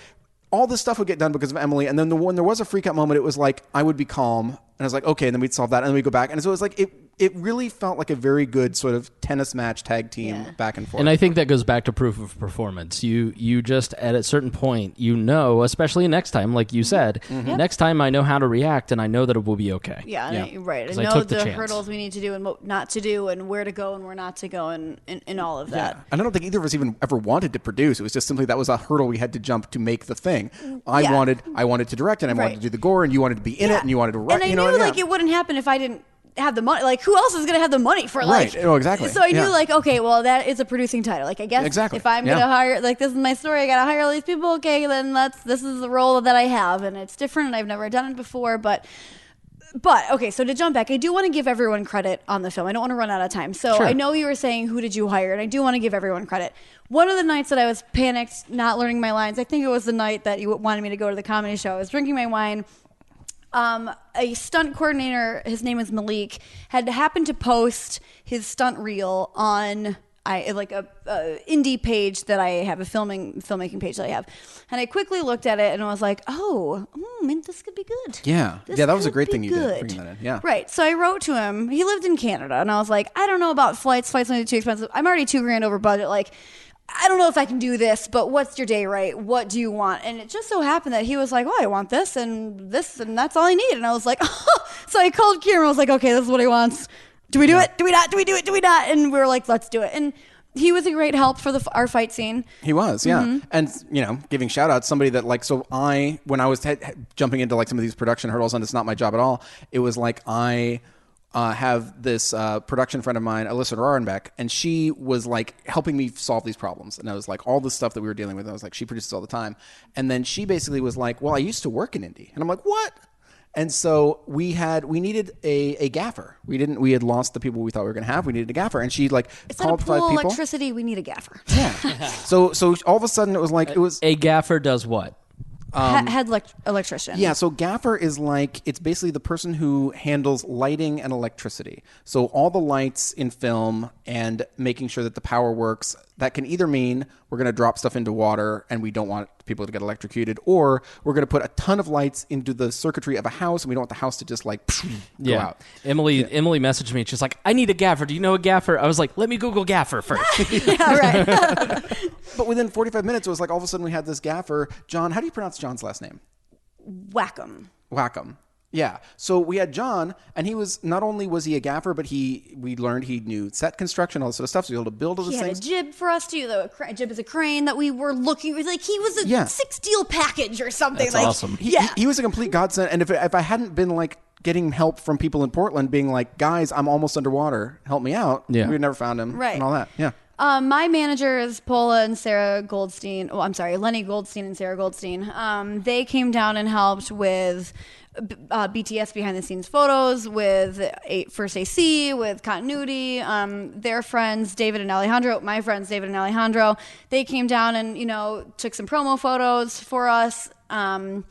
all this stuff would get done because of Emily. And then when there was a freak out moment, it was like I would be calm. And I was like, okay. And then we'd solve that. And then we'd go back. And so it was like it really felt like a very good sort of tennis match tag team back and forth. And I think that goes back to proof of performance. You just, at a certain point, especially next time, like you said, next time I know how to react and I know that it will be okay. Right. I know the hurdles we need to do and what not to do and where to go and where not to go and all of that. Yeah. And I don't think either of us even ever wanted to produce. It was just simply that was a hurdle we had to jump to make the thing. I wanted to direct and I wanted to do the gore and you wanted to be in it and you wanted to write. And I knew like it wouldn't happen if I didn't have the money. Like, who else is going to have the money for like... Right. Oh, exactly. So I knew like, okay, well, that is a producing title. Like, I guess if I'm going to hire... Like, this is my story. I got to hire all these people. Okay, then this is the role that I have. And it's different and I've never done it before. But okay, so to jump back, I do want to give everyone credit on the film. I don't want to run out of time. So I know you were saying, who did you hire? And I do want to give everyone credit. One of the nights that I was panicked, not learning my lines, I think it was the night that you wanted me to go to the comedy show. I was drinking my wine. A stunt coordinator, his name is Malik, had happened to post his stunt reel on a indie page that I have, a filmmaking page that I have. And I quickly looked at it and I was like, this could be good. Yeah. That was a great thing you did, bringing that in. Yeah. Right. So I wrote to him. He lived in Canada. And I was like, I don't know about flights. Flights might be too expensive. I'm already $2,000 over budget. Like, I don't know if I can do this, but what's your day rate? What do you want? And it just so happened that he was like, well, I want this, and that's all I need. And I was like, so I called Kameron. I was like, okay, this is what he wants. Do we do it? Do we not? Do we do it? Do we not? And we were like, let's do it. And he was a great help for our fight scene. He was, yeah. And, giving shout outs, somebody that like, so when I was jumping into like some of these production hurdles, and it's not my job at all, it was like I have this production friend of mine, Alyssa Rarenbeck, and she was like helping me solve these problems. And I was like, all the stuff that we were dealing with, I was like, she produces all the time. And then she basically was like, well, I used to work in indie. And I'm like, what? And so we needed a gaffer. We had lost the people we thought we were going to have. We needed a gaffer. And she like called 5 people. Electricity, we need a gaffer. Yeah. So all of a sudden it was like, a gaffer does what? Head electrician. Yeah, so gaffer is like, it's basically the person who handles lighting and electricity. So all the lights in film and making sure that the power works. That can either mean we're going to drop stuff into water and we don't want people to get electrocuted, or we're going to put a ton of lights into the circuitry of a house and we don't want the house to just like go out. Emily messaged me. She's like, I need a gaffer. Do you know a gaffer? I was like, let me Google gaffer first. Yeah, right. But within 45 minutes, it was like all of a sudden we had this gaffer. John, how do you pronounce John's last name? Whackham. Yeah. So we had John, and he was, not only was he a gaffer, but we learned he knew set construction, all this sort of stuff, so he was able to build all those things. He had a jib for us too, though. A jib is a crane that we were looking, like he was a 6-deal package or something. That's awesome. He was a complete godsend, and if I hadn't been like getting help from people in Portland being like, guys, I'm almost underwater, help me out, we would never found him and all that. Yeah. My manager is Paula and Sarah Goldstein. Oh, I'm sorry, Lenny Goldstein and Sarah Goldstein. They came down and helped with BTS behind the scenes photos, with First AC, with continuity. Their friends, David and Alejandro, my friends, David and Alejandro, they came down and, took some promo photos for us. Morgan,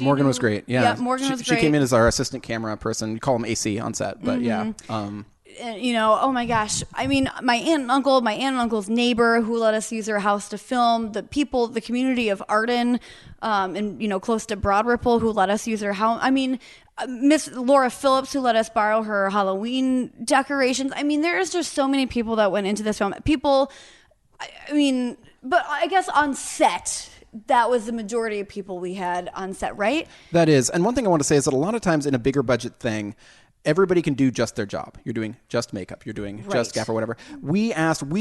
Morgan was great. Yeah, Morgan was great. She came in as our assistant camera person. You call him AC on set, but oh my gosh. I mean, my aunt and uncle's neighbor who let us use their house to film, the community of Arden, and, close to Broad Ripple, who let us use their house. I mean, Miss Laura Phillips, who let us borrow her Halloween decorations. I mean, there's just so many people that went into this film. But I guess on set, that was the majority of people we had on set, right? That is. And one thing I want to say is that a lot of times in a bigger budget thing, everybody can do just their job. You're doing just makeup. You're doing just gaffer, whatever. We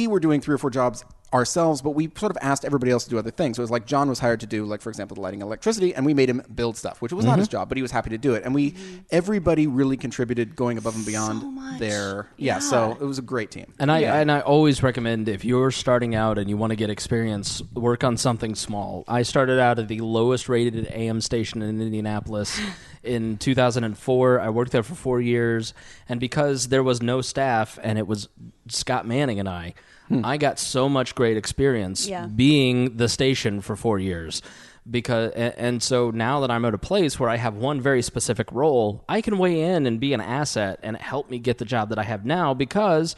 were doing 3 or 4 jobs ourselves, but we sort of asked everybody else to do other things. So it was like John was hired to do, like, for example, the lighting and electricity, and we made him build stuff, which was not his job, but he was happy to do it. And everybody really contributed, going above and beyond their, so it was a great team. And I always recommend, if you're starting out and you want to get experience, work on something small. I started out at the lowest rated AM station in Indianapolis in 2004. I worked there for 4 years, and because there was no staff and it was Scott Manning and I got so much great experience being the station for 4 years. And so now that I'm at a place where I have one very specific role, I can weigh in and be an asset and help me get the job that I have now because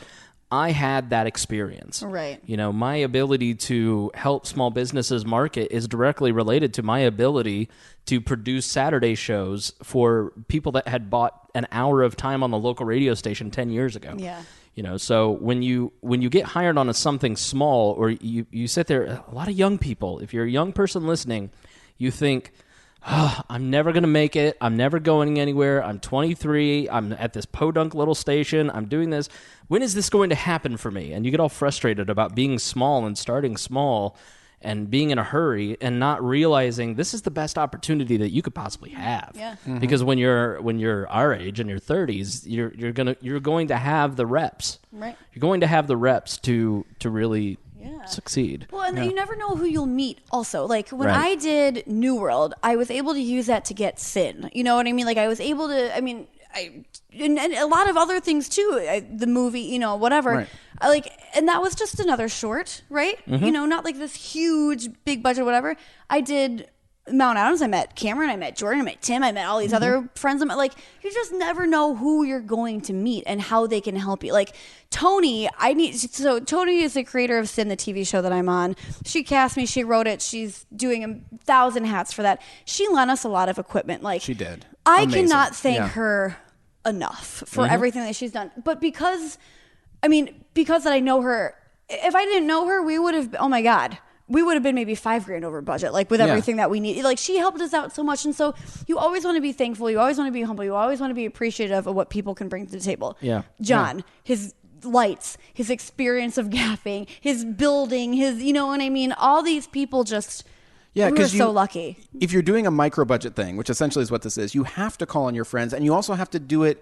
I had that experience. Right. You know, my ability to help small businesses market is directly related to my ability to produce Saturday shows for people that had bought an hour of time on the local radio station 10 years ago. Yeah. You know, so when you get hired on something small, or you sit there, a lot of young people, if you're a young person listening, you think, I'm never going to make it. I'm never going anywhere. I'm 23. I'm at this podunk little station. I'm doing this. When is this going to happen for me? And you get all frustrated about being small and starting small and being in a hurry and not realizing this is the best opportunity that you could possibly have. Yeah. Because when you're our age, in your 30s, you're going to have the reps. Right. You're going to have the reps to really succeed. Well, and you never know who you'll meet also. Like, when Right. I did New World, I was able to use that to get thin. You know what I mean? Like, I was able to, and a lot of other things too, the movie, you know, whatever. Right. And that was just another short, right? You know, not like this huge, big budget, whatever. I did Mount Adams. I met Kameron. I met Jordan. I met Tim. I met all these other friends. You just never know who you're going to meet and how they can help you. Like Tony, Tony is the creator of Sin, the TV show that I'm on. She cast me. She wrote it. She's doing 1,000 hats for that. She lent us a lot of equipment. Like She did. I Amazing. cannot thank her enough for everything that she's done. But because that I know her, if I didn't know her, we would have, oh my God, we would have been maybe $5,000 over budget, like with everything that we need. Like, she helped us out so much. And so you always want to be thankful. You always want to be humble. You always want to be appreciative of what people can bring to the table. Yeah. John, his lights, his experience of gaffing, his building, his, you know what I mean? All these people just... Yeah, we're so lucky. If you're doing a micro budget thing, which essentially is what this is, you have to call on your friends, and you also have to do it.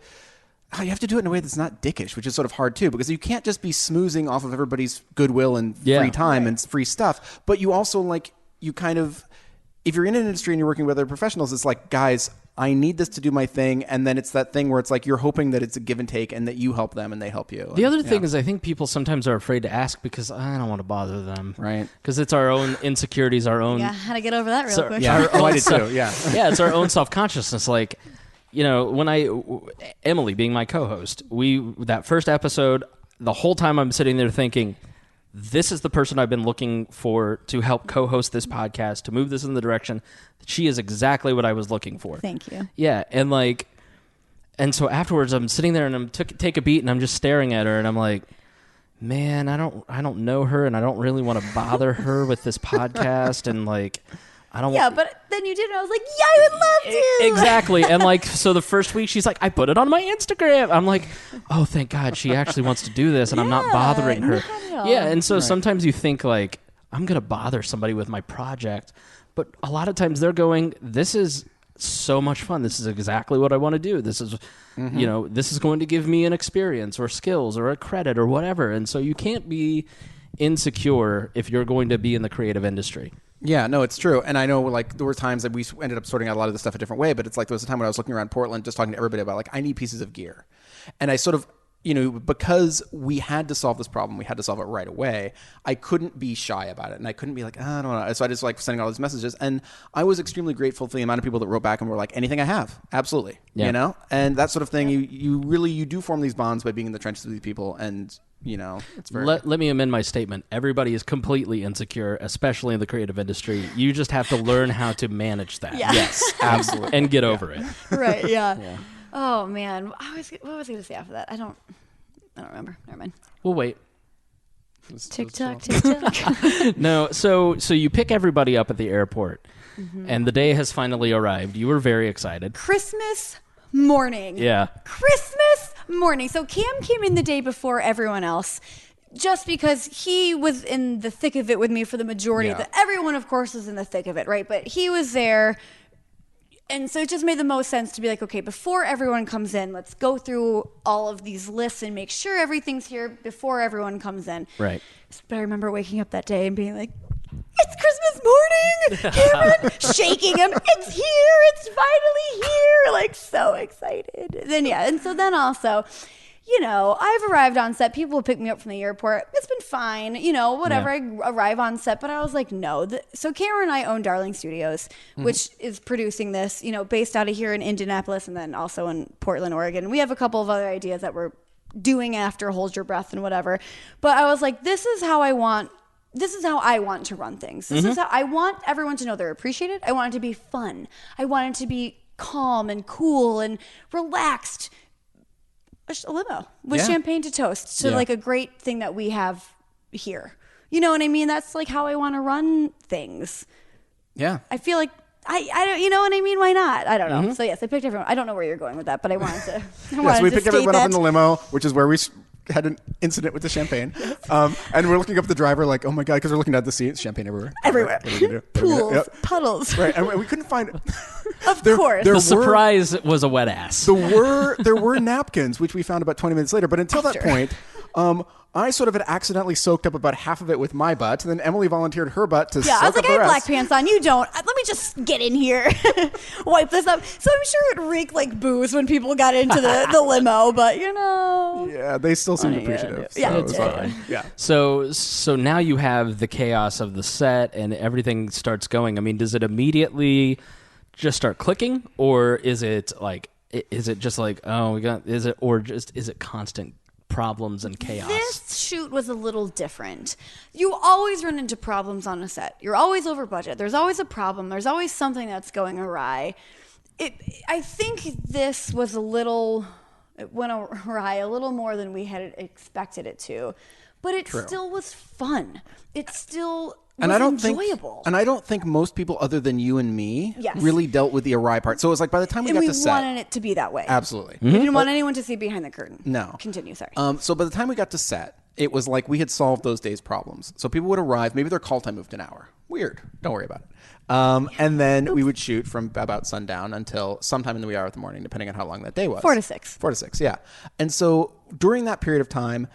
You have to do it in a way that's not dickish, which is sort of hard too, because you can't just be smoozing off of everybody's goodwill and free time and free stuff. But you also if you're in an industry and you're working with other professionals, it's like, guys, I need this to do my thing. And then it's that thing where it's like you're hoping that it's a give and take and that you help them and they help you. The other thing is, I think people sometimes are afraid to ask because I don't want to bother them. Right. Because it's our own insecurities, our own... Yeah, how to get over that real quick. Yeah, I did too, yeah. Yeah, it's our own self-consciousness. Like, you know, when Emily being my co-host, that first episode, the whole time I'm sitting there thinking, this is the person I've been looking for to help co-host this podcast, to move this in the direction. She is exactly what I was looking for. Thank you. Yeah, and so afterwards I'm sitting there and I'm take a beat and I'm just staring at her and I'm like, man, I don't know her and I don't really want to bother her with this podcast and like I don't Yeah, but then you did and I was like, yeah, I would love to. Exactly. And like, so the first week she's like, I put it on my Instagram. I'm like, oh, thank God she actually wants to do this and I'm not bothering her. not at all. Yeah. And so sometimes you think like, I'm going to bother somebody with my project. But a lot of times they're going, this is so much fun. This is exactly what I want to do. This is, you know, this is going to give me an experience or skills or a credit or whatever. And so you can't be insecure if you're going to be in the creative industry. Yeah, no, it's true. And I know like there were times that we ended up sorting out a lot of the stuff a different way, but it's like there was a time when I was looking around Portland just talking to everybody about like, I need pieces of gear. And I sort of, you know, because we had to solve this problem, we had to solve it right away, I couldn't be shy about it. And I couldn't be like, I don't know. So I just like sending all these messages. And I was extremely grateful for the amount of people that wrote back and were like, anything I have. Absolutely. Yeah. You know? And that sort of thing, you do form these bonds by being in the trenches with these people. And, you know, it's very... Let me amend my statement. Everybody is completely insecure, especially in the creative industry. You just have to learn how to manage that. Yeah. Yes, absolutely. And get over it. Right, yeah. Oh, man. What was I going to say after that? I don't remember. Never mind. We'll wait. TikTok, TikTok. No, so you pick everybody up at the airport, and the day has finally arrived. You were very excited. Christmas morning. Yeah. Christmas morning. So Cam came in the day before everyone else. just because he was in the thick of it with me for the majority of everyone, of course, is in the thick of it, right? But he was there. And so it just made the most sense to be like, okay, before everyone comes in, let's go through all of these lists and make sure everything's here before everyone comes in. Right. But I remember waking up that day and being like, it's Christmas morning, Cameron, shaking him. It's here. It's finally here. Like, so excited. And so then also, you know, I've arrived on set. People pick me up from the airport. It's been fine, you know, whatever. Yeah. I arrive on set, but I was like, no. So Kameron and I own Darling Studios, which is producing this, you know, based out of here in Indianapolis and then also in Portland, Oregon. We have a couple of other ideas that we're doing after Hold Your Breath and whatever. But I was like, this is how I want to run things. This is how I want everyone to know they're appreciated. I want it to be fun. I want it to be calm and cool and relaxed. A limo with champagne to toast to like a great thing that we have here. You know what I mean? That's like how I want to run things. Yeah. I feel like I don't, you know what I mean? Why not? I don't know. So yes, I picked everyone. I don't know where you're going with that, but I wanted to. So we picked everyone up in the limo, which is where we had an incident with the champagne. And we're looking up the driver like, oh my God, because we're looking at the seat, champagne everywhere. Everywhere. What are we gonna do? Pools, puddles. Right. And we couldn't find Of course. The surprise was a wet ass. There were napkins, which we found about 20 minutes later. But until that point, I sort of had accidentally soaked up about half of it with my butt. And then Emily volunteered her butt to soak I was like, up I the have black rest. pants on. You don't. Let me just get in here, wipe this up. So I'm sure it reeked like booze when people got into the limo, but you know. Yeah, they still seemed appreciative. Yeah, so it was yeah. fine. Yeah. So now you have the chaos of the set and everything starts going. I mean, does it immediately just start clicking, or is it just like, oh, is it constant problems and chaos? This shoot was a little different. You always run into problems on a set. You're always over budget. There's always a problem. There's always something that's going awry. I think this was it went awry a little more than we had expected it to, but it still was fun. It still was enjoyable. I don't think most people other than you and me Yes. really dealt with the awry part. So it was like by the time we and got we to set, wanted it to be that way. absolutely. We didn't want anyone to see behind the curtain. No. Continue, sorry. So by the time we got to set, it was like we had solved those days' problems. So people would arrive. Maybe their call time moved an hour. Weird. Don't worry about it. And then we would shoot from about sundown until sometime in the wee hour of the morning, depending on how long that day was. 4 to 6. 4 to 6, yeah. And so during that period of time,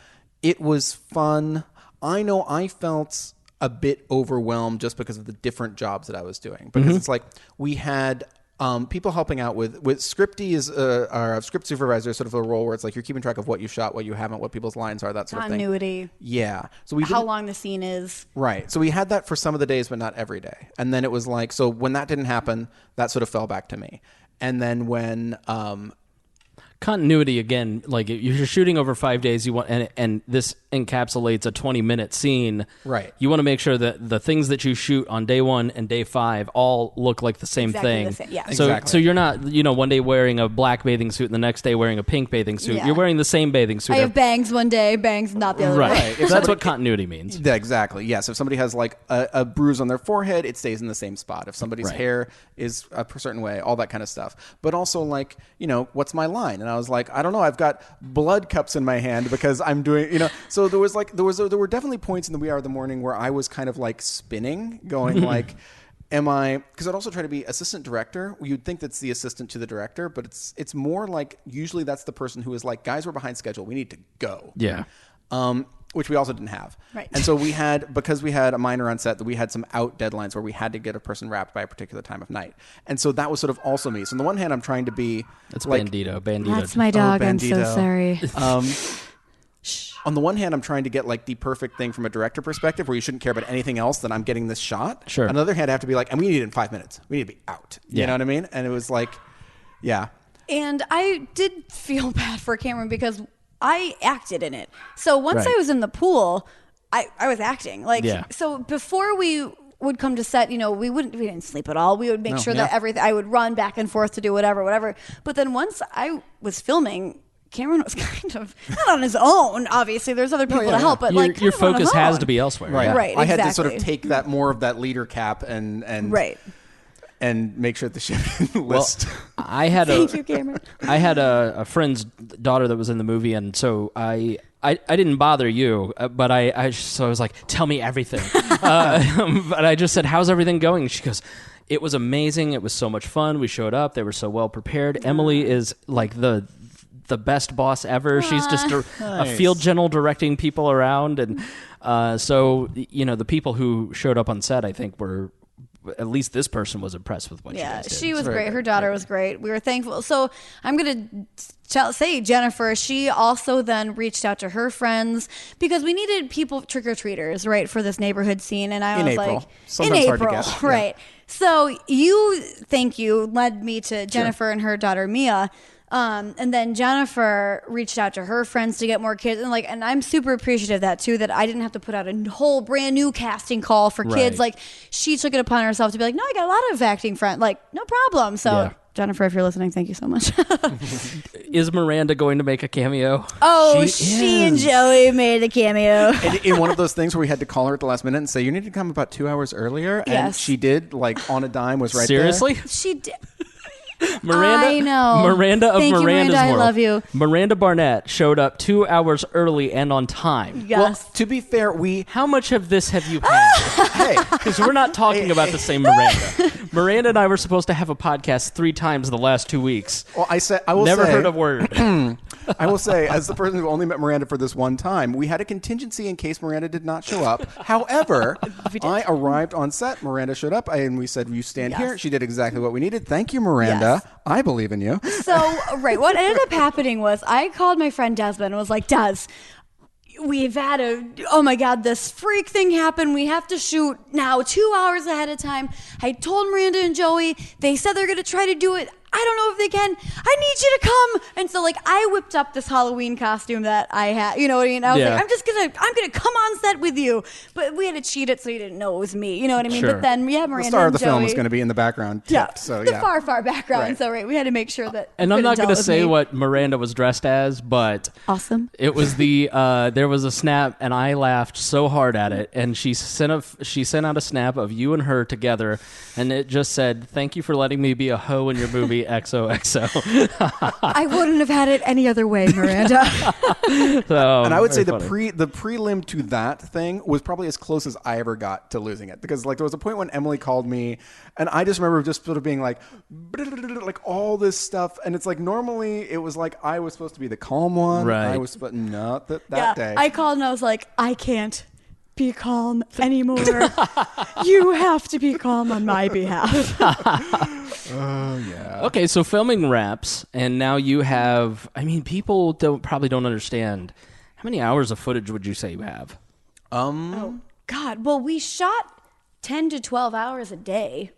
it was fun. I know I felt a bit overwhelmed just because of the different jobs that I was doing. Because it's like we had people helping out with Scripty is our script supervisor, sort of a role where it's like you're keeping track of what you shot, what you haven't, what people's lines are, that sort of thing. Continuity. Yeah. So How long the scene is. Right. So we had that for some of the days, but not every day. And then it was like, so when that didn't happen, that sort of fell back to me. And then when Continuity, again, like if you're shooting over 5 days, you want, and this encapsulates a 20-minute scene. Right. You want to make sure that the things that you shoot on day 1 and day 5 all look like the same Exactly thing. the same, yeah. So, Exactly. so you're not, one day wearing a black bathing suit and the next day wearing a pink bathing suit. Yeah. You're wearing the same bathing suit. I have bangs one day, bangs not the other Right. day. That's what continuity means. Yeah, exactly. Yes. If somebody has like a bruise on their forehead, it stays in the same spot. If somebody's Right. hair is a certain way, all that kind of stuff. But also like, what's my line? And I was like, I don't know. I've got blood cups in my hand because I'm doing, so there were definitely points in the wee hour of the morning where I was kind of like spinning, going like, because I'd also try to be assistant director. You'd think that's the assistant to the director, but it's more like usually that's the person who is like, guys, we're behind schedule. We need to go. Yeah. Which we also didn't have. Right. And so because we had a minor on set, that we had some out deadlines where we had to get a person wrapped by a particular time of night. And so that was sort of also me. So on the one hand, I'm trying to be That's like, Bandito. That's my dog. I'm so Bandito. sorry. On the one hand, I'm trying to get like the perfect thing from a director perspective where you shouldn't care about anything else than I'm getting this shot. Sure. On the other hand, I have to be like, and we need it in 5 minutes. We need to be out. You know what I mean? And it was like, yeah. And I did feel bad for Cameron because I acted in it. So once Right. I was in the pool, I was acting. So before we would come to set, we didn't sleep at all. We would make sure that I would run back and forth to do whatever. But then once I was filming, Cameron was kind of not on his own. Obviously, there's other people to help, but Your, like kind your of on his focus has own. to be elsewhere. Right. Yeah. Right. I had to sort of exactly. take that more of that leader cap and Right. and make sure the ship list. I had Thank you, Cameron. I had a friend's daughter that was in the movie, and so I I didn't bother you, but so I was like, tell me everything. But I just said, how's everything going? And she goes, it was amazing. It was so much fun. We showed up. They were so well prepared. Emily is like the best boss ever. She's just a field general directing people around. And so, the people who showed up on set, I think were, at least this person was impressed with what she did. She was great. Her daughter was great. We were thankful. So I'm going to say Jennifer, she also then reached out to her friends because we needed people, trick-or-treaters, right, for this neighborhood scene. And I was like, sometimes in hard to April, get. right. Yeah. So thank you, led me to Jennifer and her daughter Mia. And then Jennifer reached out to her friends to get more kids, and I'm super appreciative of that too, that I didn't have to put out a whole brand new casting call for kids. Like, she took it upon herself to be like, no, I got a lot of acting friends, like, no problem. So Jennifer, if you're listening, thank you so much. Is Miranda going to make a cameo? Oh, she and Joey made a cameo. In one of those things where we had to call her at the last minute and say, you need to come about 2 hours earlier. And she did, like, on a dime, was right Seriously? there. She did. Miranda, I know. Miranda of Thank you, Miranda's Miranda, World. I love you. Miranda Barnett showed up 2 hours early and on time. Yes. Well, to be fair, How much of this have you had? hey, Because we're not talking about the same Miranda. Miranda and I were supposed to have a podcast 3 times the last 2 weeks. well, I will Never say, heard a word. I will say, as the person who only met Miranda for this one time, we had a contingency in case Miranda did not show up. However, I arrived on set. Miranda showed up, and we said, you stand here. She did exactly what we needed. Thank you, Miranda. Yes. I believe in you. So, what ended up happening was I called my friend Desmond and was like, Des, we've had oh my God, this freak thing happened. We have to shoot now 2 hours ahead of time. I told Miranda and Joey, they said they're going to try to do it. I don't know if they can. I need you to come. And so, I whipped up this Halloween costume that I had. You know what I mean? I was like, I'm gonna come on set with you. But we had to cheat it so you didn't know it was me. You know what I mean? Sure. But then Miranda The star of the and Joey, film is going to be in the background. the far background. Right. So we had to make sure that. And you I'm not couldn't going to tell it was say me. what Miranda was dressed as, but Awesome. it was there was a snap, and I laughed so hard at it. And she sent out a snap of you and her together, and it just said, "Thank you for letting me be a hoe in your movie XOXO." I wouldn't have had it any other way, Miranda. And I would say very the funny. prelim to that thing was probably as close as I ever got to losing it, because there was a point when Emily called me, and I just remember just sort of being like all this stuff, and it's like normally it was like I was supposed to be the calm one, Right. I was, but not that day. I called and I was like, I can't be calm anymore. You have to be calm on my behalf. Okay, so filming wraps, and now you have. I mean, people probably don't understand. How many hours of footage would you say you have? Oh, God. Well, we shot 10 to 12 hours a day.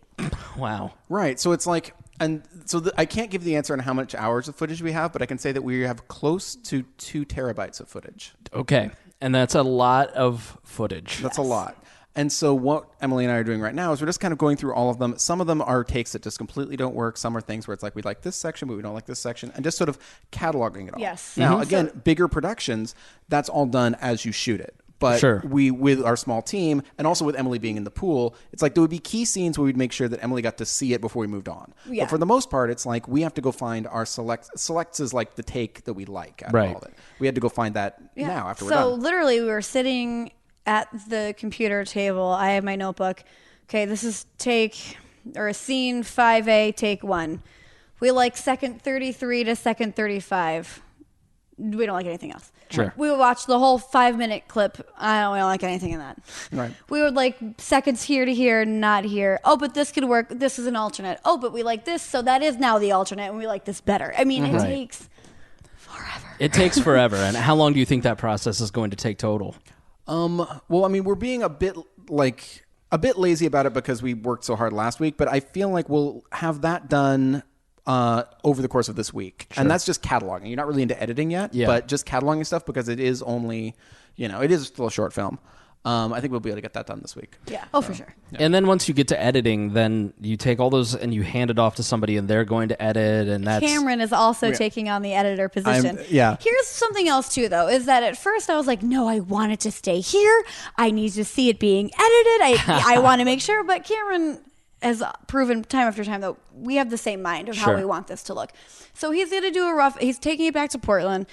Wow. Right. So it's like, and so I can't give the answer on how much hours of footage we have, but I can say that we have close to 2 terabytes of footage. Okay, and that's a lot of footage. That's a lot. And so what Emily and I are doing right now is we're just kind of going through all of them. Some of them are takes that just completely don't work. Some are things where it's like, we like this section, but we don't like this section, and just sort of cataloging it all. Yes. Now, again, bigger productions, that's all done as you shoot it. But Sure. we, with our small team, and also with Emily being in the pool, it's like there would be key scenes where we'd make sure that Emily got to see it before we moved on. Yeah. But for the most part, it's like we have to go find our selects is like the take that we like out Right. of all of it. We had to go find that now after we're So done. literally, we were sitting at the computer table. I have my notebook. Okay, this is scene 5A, take 1. We like second 33 to second 35. We don't like anything else. Sure. We would watch the whole 5-minute clip. We don't like anything in that. Right. We would like seconds here to here, not here. Oh, but this could work. This is an alternate. Oh, but we like this, so that is now the alternate, and we like this better. I mean, it Right. takes forever. It takes forever. And how long do you think that process is going to take total? Well, I mean, we're being a bit lazy about it because we worked so hard last week, but I feel like we'll have that done over the course of this week. Sure. And that's just cataloging. You're not really into editing yet, but just cataloging stuff because it is only, it is still a short film. I think we'll be able to get that done this week. Yeah. Oh, for sure. Yeah. And then once you get to editing, then you take all those and you hand it off to somebody, and they're going to edit, and that's... Cameron is also taking on the editor position. Yeah. Here's something else, too, though, is that at first I was like, no, I want it to stay here. I need to see it being edited. I want to make sure. But Cameron has proven time after time that we have the same mind of how we want this to look. So he's going to do he's taking it back to Portland.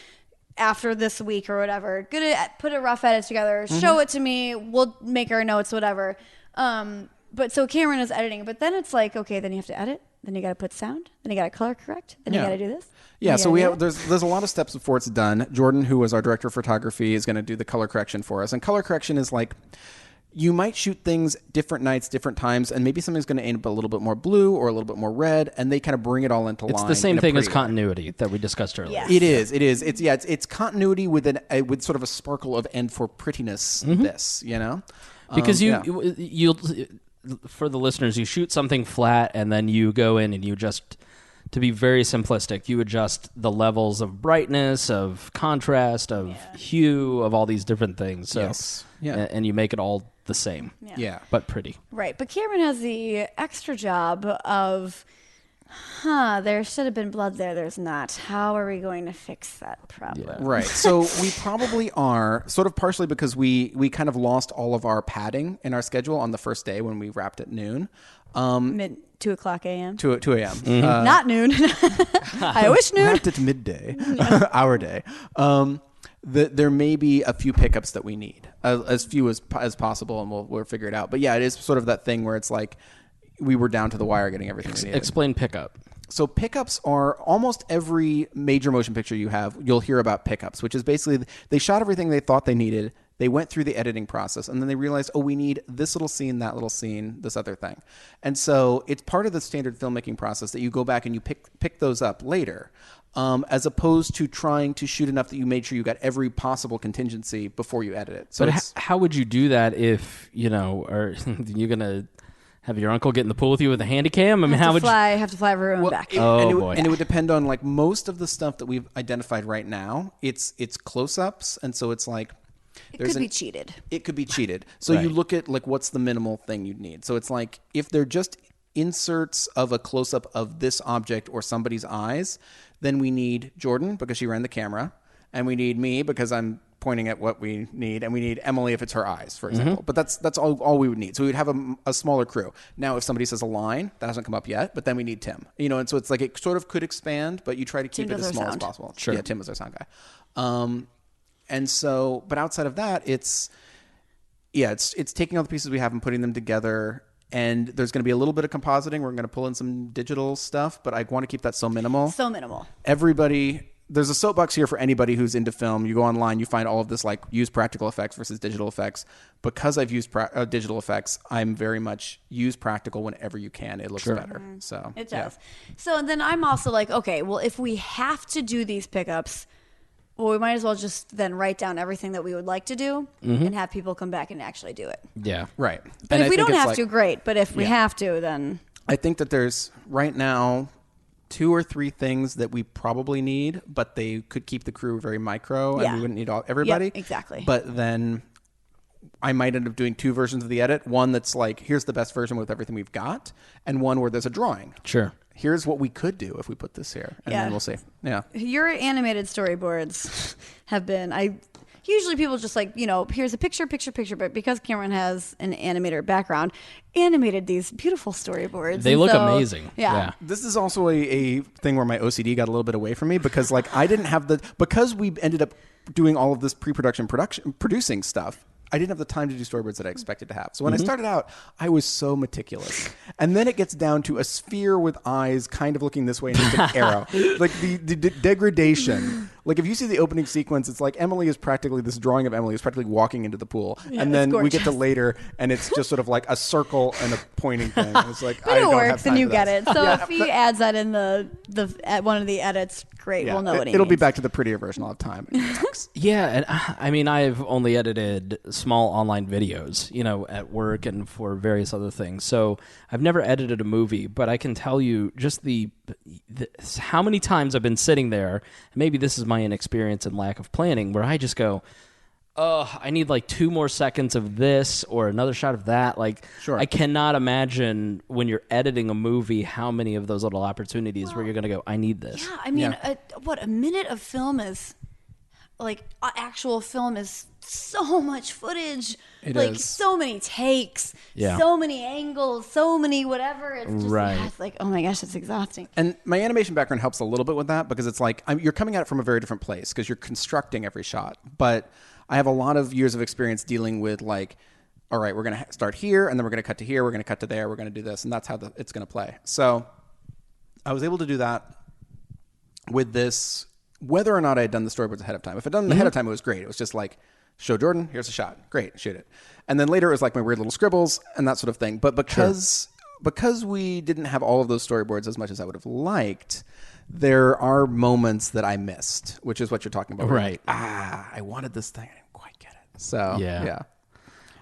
after this week or whatever. Gonna put a rough edit together, show it to me. We'll make our notes, whatever. But so Kameron is editing, but then it's like, okay, then you have to edit. Then you got to put sound. Then you got to color correct. Then you got to do this. Yeah, so there's a lot of steps before it's done. Jordan, who was our director of photography, is going to do the color correction for us. And color correction is like, you might shoot things different nights, different times, and maybe something's going to end up a little bit more blue or a little bit more red, and they kind of bring it all into line. It's the same thing as continuity that we discussed earlier. Yes. It is. It's continuity with with sort of a sparkle of and for prettiness. This, Because you'll for the listeners, you shoot something flat and then you go in and you just, to be very simplistic, you adjust the levels of brightness, of contrast, of hue, of all these different things. So, and you make it all the same. Yeah. But pretty. Right. But Kameron has the extra job of, there should have been blood there. There's not. How are we going to fix that problem? Yeah. Right. So we probably are, sort of partially because we kind of lost all of our padding in our schedule on the first day when we wrapped at noon. 2 o'clock a.m.? 2 a.m. Mm-hmm. Not noon. I wish noon. Wrapped at midday, our day. There may be a few pickups that we need, as few as possible, and we'll figure it out. But yeah, it is sort of that thing where it's like, we were down to the wire getting everything we needed. Explain pickup. So pickups are almost every major motion picture you have, you'll hear about pickups, which is basically they shot everything they thought they needed. They went through the editing process, and then they realized, we need this little scene, that little scene, this other thing. And so it's part of the standard filmmaking process that you go back and you pick those up later, as opposed to trying to shoot enough that you made sure you got every possible contingency before you edit it. So but how would you do that if, are you going to have your uncle get in the pool with you with a handy cam? I mean, how would you have to fly everyone back? boy. And it would depend on like most of the stuff that we've identified right now. It's close-ups, and so it's like it could be cheated. It could be cheated. So you look at like what's the minimal thing you'd need. So it's like if they're just inserts of a close-up of this object or somebody's eyes, then we need Jordan because she ran the camera, and we need me because I'm pointing at what we need, and we need Emily if it's her eyes, for example. But that's all we would need. So we would have a smaller crew. Now, if somebody says a line, that hasn't come up yet, but then we need Tim. And so it's like it sort of could expand, but you try to keep it as small as possible. Sure. Yeah, Tim was our sound guy. And so, but outside of that, it's taking all the pieces we have and putting them together. And there's going to be a little bit of compositing. We're going to pull in some digital stuff, but I want to keep that so minimal. So minimal. There's a soapbox here for anybody who's into film. You go online, you find all of this, like use practical effects versus digital effects. Because I've used digital effects, I'm very much use practical whenever you can. It looks better. So it does. Yeah. So then I'm also like, okay, well, if we have to do these pickups, well, we might as well just then write down everything that we would like to do and have people come back and actually do it. Yeah. Right. But if we don't have to, great. But if we have to, then I think that there's right now 2 or 3 things that we probably need, but they could keep the crew very micro, and we wouldn't need everybody. Yep, exactly. But then I might end up doing 2 versions of the edit. One that's like, here's the best version with everything we've got, and one where there's a drawing. Sure. Here's what we could do if we put this here, and then we'll see. Yeah. Your animated storyboards have been, usually people just like, here's a picture, but because Kameron has an animator background, animated these beautiful storyboards. They look amazing. Yeah. This is also a thing where my OCD got a little bit away from me because like I didn't have because we ended up doing all of this producing stuff. I didn't have the time to do storyboards that I expected to have. So when I started out, I was so meticulous. And then it gets down to a sphere with eyes kind of looking this way and just an arrow. Like the degradation. Like if you see the opening sequence, it's like Emily is practically, this drawing of Emily is practically walking into the pool. Yeah, and then we get to later and it's just sort of like a circle and a pointing thing. It's like, but it works and you get it. So if he adds that in at one of the edits, great. We'll know what he It'll means. be back to the prettier version. I'll have time. Yeah. And I mean, I've only edited small online videos, at work and for various other things. So I've never edited a movie, but I can tell you just how many times I've been sitting there, and maybe this is my inexperience and lack of planning, where I just go, I need like 2 more seconds of this or another shot of that. Like, I cannot imagine when you're editing a movie how many of those little opportunities where you're going to go, I need this. Yeah, I mean, a minute of film is actual film is so much footage. It like is. so many takes, so many angles, so many whatever. It's just it's like, oh my gosh, it's exhausting. And my animation background helps a little bit with that because it's like you're coming at it from a very different place because you're constructing every shot. But I have a lot of years of experience dealing with like, all right, we're going to start here and then we're going to cut to here, we're going to cut to there, we're going to do this, and that's how it's going to play. So I was able to do that with this, whether or not I had done the storyboards ahead of time. If I'd done them ahead of time, it was great. It was just like, show Jordan, here's a shot. Great, shoot it. And then later it was like my weird little scribbles and that sort of thing. But because we didn't have all of those storyboards as much as I would have liked, there are moments that I missed, which is what you're talking about. Right. Like, I wanted this thing. I didn't quite get it. So, yeah.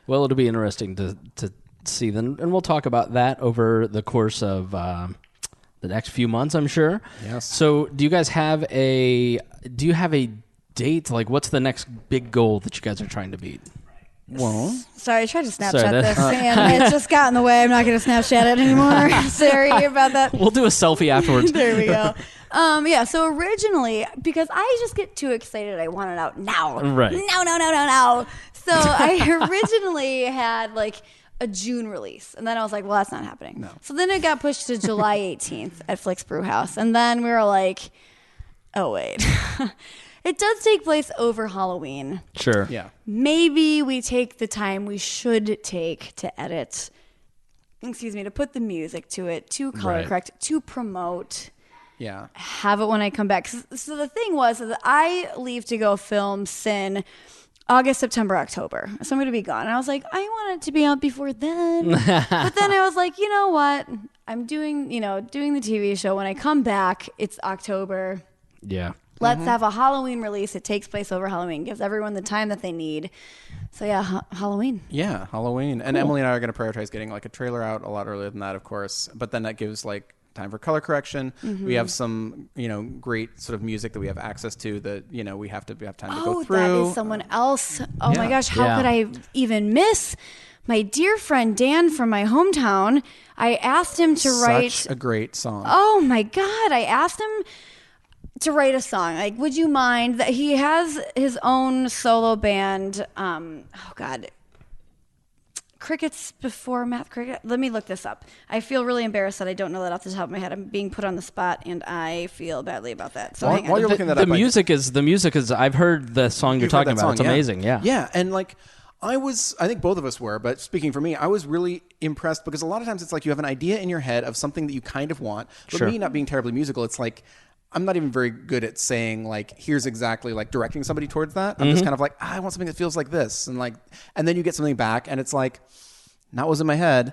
Well, it'll be interesting to see then. And we'll talk about that over the course of the next few months, I'm sure. Yes. So do you guys have a date? Like, what's the next big goal that you guys are trying to beat? Well, sorry, I tried to Snapchat this, and it just got in the way. I'm not going to Snapchat it anymore. Sorry about that. We'll do a selfie afterwards. There we go. So originally, because I just get too excited, I want it out now. Right. No. So I originally had like a June release, and then I was like, well, that's not happening. No. So then it got pushed to July 18th at Flick's Brew House, and then we were like, oh, wait. It does take place over Halloween. Sure. yeah. Maybe we take the time we should take to edit, to put the music to it, to color correct, to promote. Yeah. Have it when I come back. So the thing was that I leave to go film Sin August, September, October. So I'm going to be gone. And I was like, I want it to be out before then. But then I was like, you know what? I'm doing the TV show. When I come back, it's October. Yeah. Let's have a Halloween release. It takes place over Halloween. Gives everyone the time that they need. So yeah, Halloween. Yeah, Halloween. And Emily and I are going to prioritize getting like a trailer out a lot earlier than that, of course. But then that gives like time for color correction. We have some, great sort of music that we have access to that, we have time to go through. That is someone else. Oh my gosh, how could I even miss my dear friend Dan from my hometown? I asked him to write Such a great song. Oh my God, I asked him to write a song. Like, would you mind that he has his own solo band? Crickets Before Math Cricket. Let me look this up. I feel really embarrassed that I don't know that off the top of my head. I'm being put on the spot, and I feel badly about that. So while you're looking that up, the music is. I've heard the song you're talking about. It's amazing. Yeah. Yeah, and like I think both of us were, but speaking for me, I was really impressed because a lot of times it's like you have an idea in your head of something that you kind of want, but me not being terribly musical, it's like I'm not even very good at saying like, here's exactly like directing somebody towards that. I'm just kind of like, I want something that feels like this. And then you get something back and it's like, that was in my head.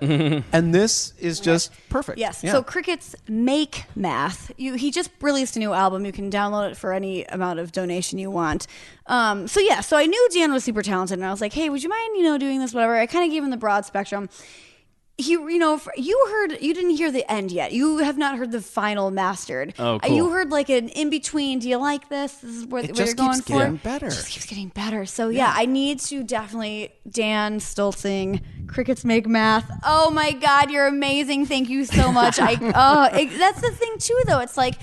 And this is just perfect. Yes. Yeah. So Crickets Make Math. He just released a new album. You can download it for any amount of donation you want. So I knew Dan was super talented and I was like, hey, would you mind, doing this, whatever. I kind of gave him the broad spectrum. You didn't hear the end yet. You have not heard the final mastered. Oh, cool. You heard like an in between. Do you like this? This is where you're going for. Getting better. It just keeps getting better. So I need to definitely Dan Stolzing, Crickets Make Math. Oh my God, you're amazing. Thank you so much. That's the thing too, though. It's like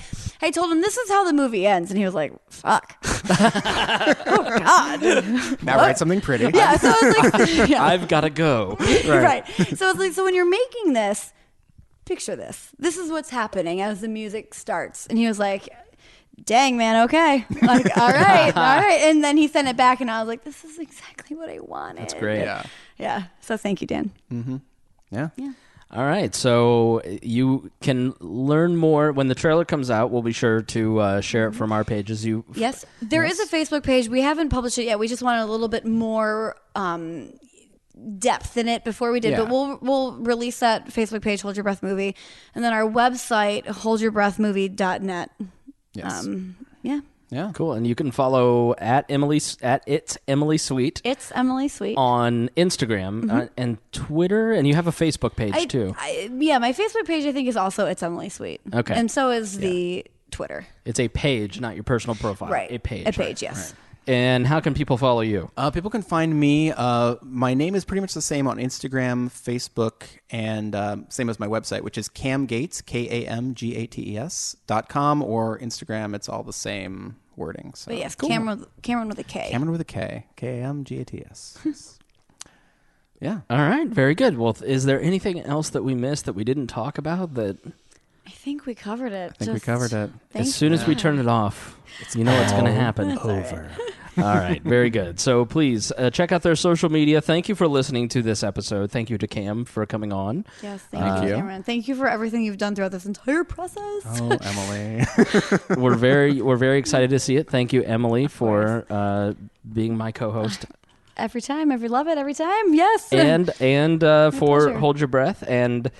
I told him this is how the movie ends, and he was like, "Fuck." Oh God. Now write something pretty. Yeah. So I was like, I've got to go. Right. So it's like, so when you're making this, picture this. This is what's happening as the music starts. And he was like, dang, man, okay. Like, all right. And then he sent it back, and I was like, this is exactly what I wanted. That's great. Yeah. So thank you, Dan. Mm-hmm. Yeah. All right. So you can learn more when the trailer comes out. We'll be sure to share it from our pages. Yes. There is a Facebook page. We haven't published it yet. We just wanted a little bit more depth in it before we did, but we'll release that Facebook page, Hold Your Breath Movie, and then our website, holdyourbreathmovie.net. Yes. Yeah. Cool. And you can follow at It's Emily Sweet. It's Emily Sweet on Instagram and Twitter, and you have a Facebook page too. My Facebook page I think is also It's Emily Sweet. Okay. And so is the Twitter. It's a page, not your personal profile. Right. A page. A page, yes. Right. And how can people follow you? People can find me. My name is pretty much the same on Instagram, Facebook, and same as my website, which is camgates, KAMGATES.com, or Instagram. It's all the same wording. So. But yes, Kameron with a K. Kameron with a K. Kamgats. Yeah. All right, very good. Well, is there anything else that we missed that we didn't talk about that... I think we covered it. I think we covered it. As soon as we turn it off, you know what's going to happen. Over. All right, very good. So please check out their social media. Thank you for listening to this episode. Thank you to Cam for coming on. Yes, thank you, Cameron. Thank you for everything you've done throughout this entire process. Oh, Emily. We're very excited to see it. Thank you, Emily, for being my co-host. Every time, love it every time. Yes. And for pleasure. Hold Your Breath, and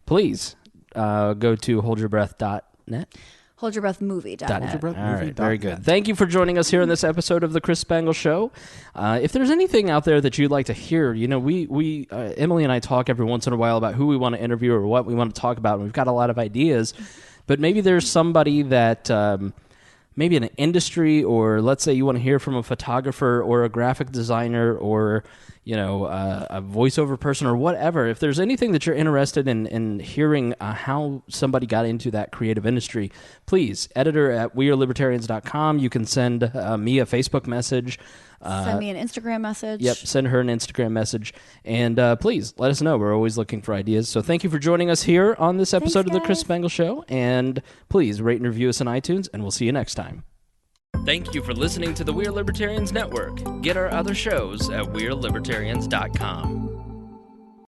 please go to holdyourbreath.net. holdyourbreathmovie.net. All right, very good. Thank you for joining us here in this episode of the Chris Spangle Show. If there's anything out there that you'd like to hear, we Emily and I talk every once in a while about who we want to interview or what we want to talk about, and we've got a lot of ideas. But maybe there's somebody that maybe in an industry, or let's say you want to hear from a photographer or a graphic designer or a voiceover person or whatever. If there's anything that you're interested in hearing how somebody got into that creative industry, please, editor at wearelibertarians.com. You can send me a Facebook message. Send me an Instagram message. Yep, send her an Instagram message. And please, let us know. We're always looking for ideas. So thank you for joining us here on this episode of The Chris Spangle Show. And please rate and review us on iTunes, and we'll see you next time. Thank you for listening to the We Are Libertarians Network. Get our other shows at wearelibertarians.com.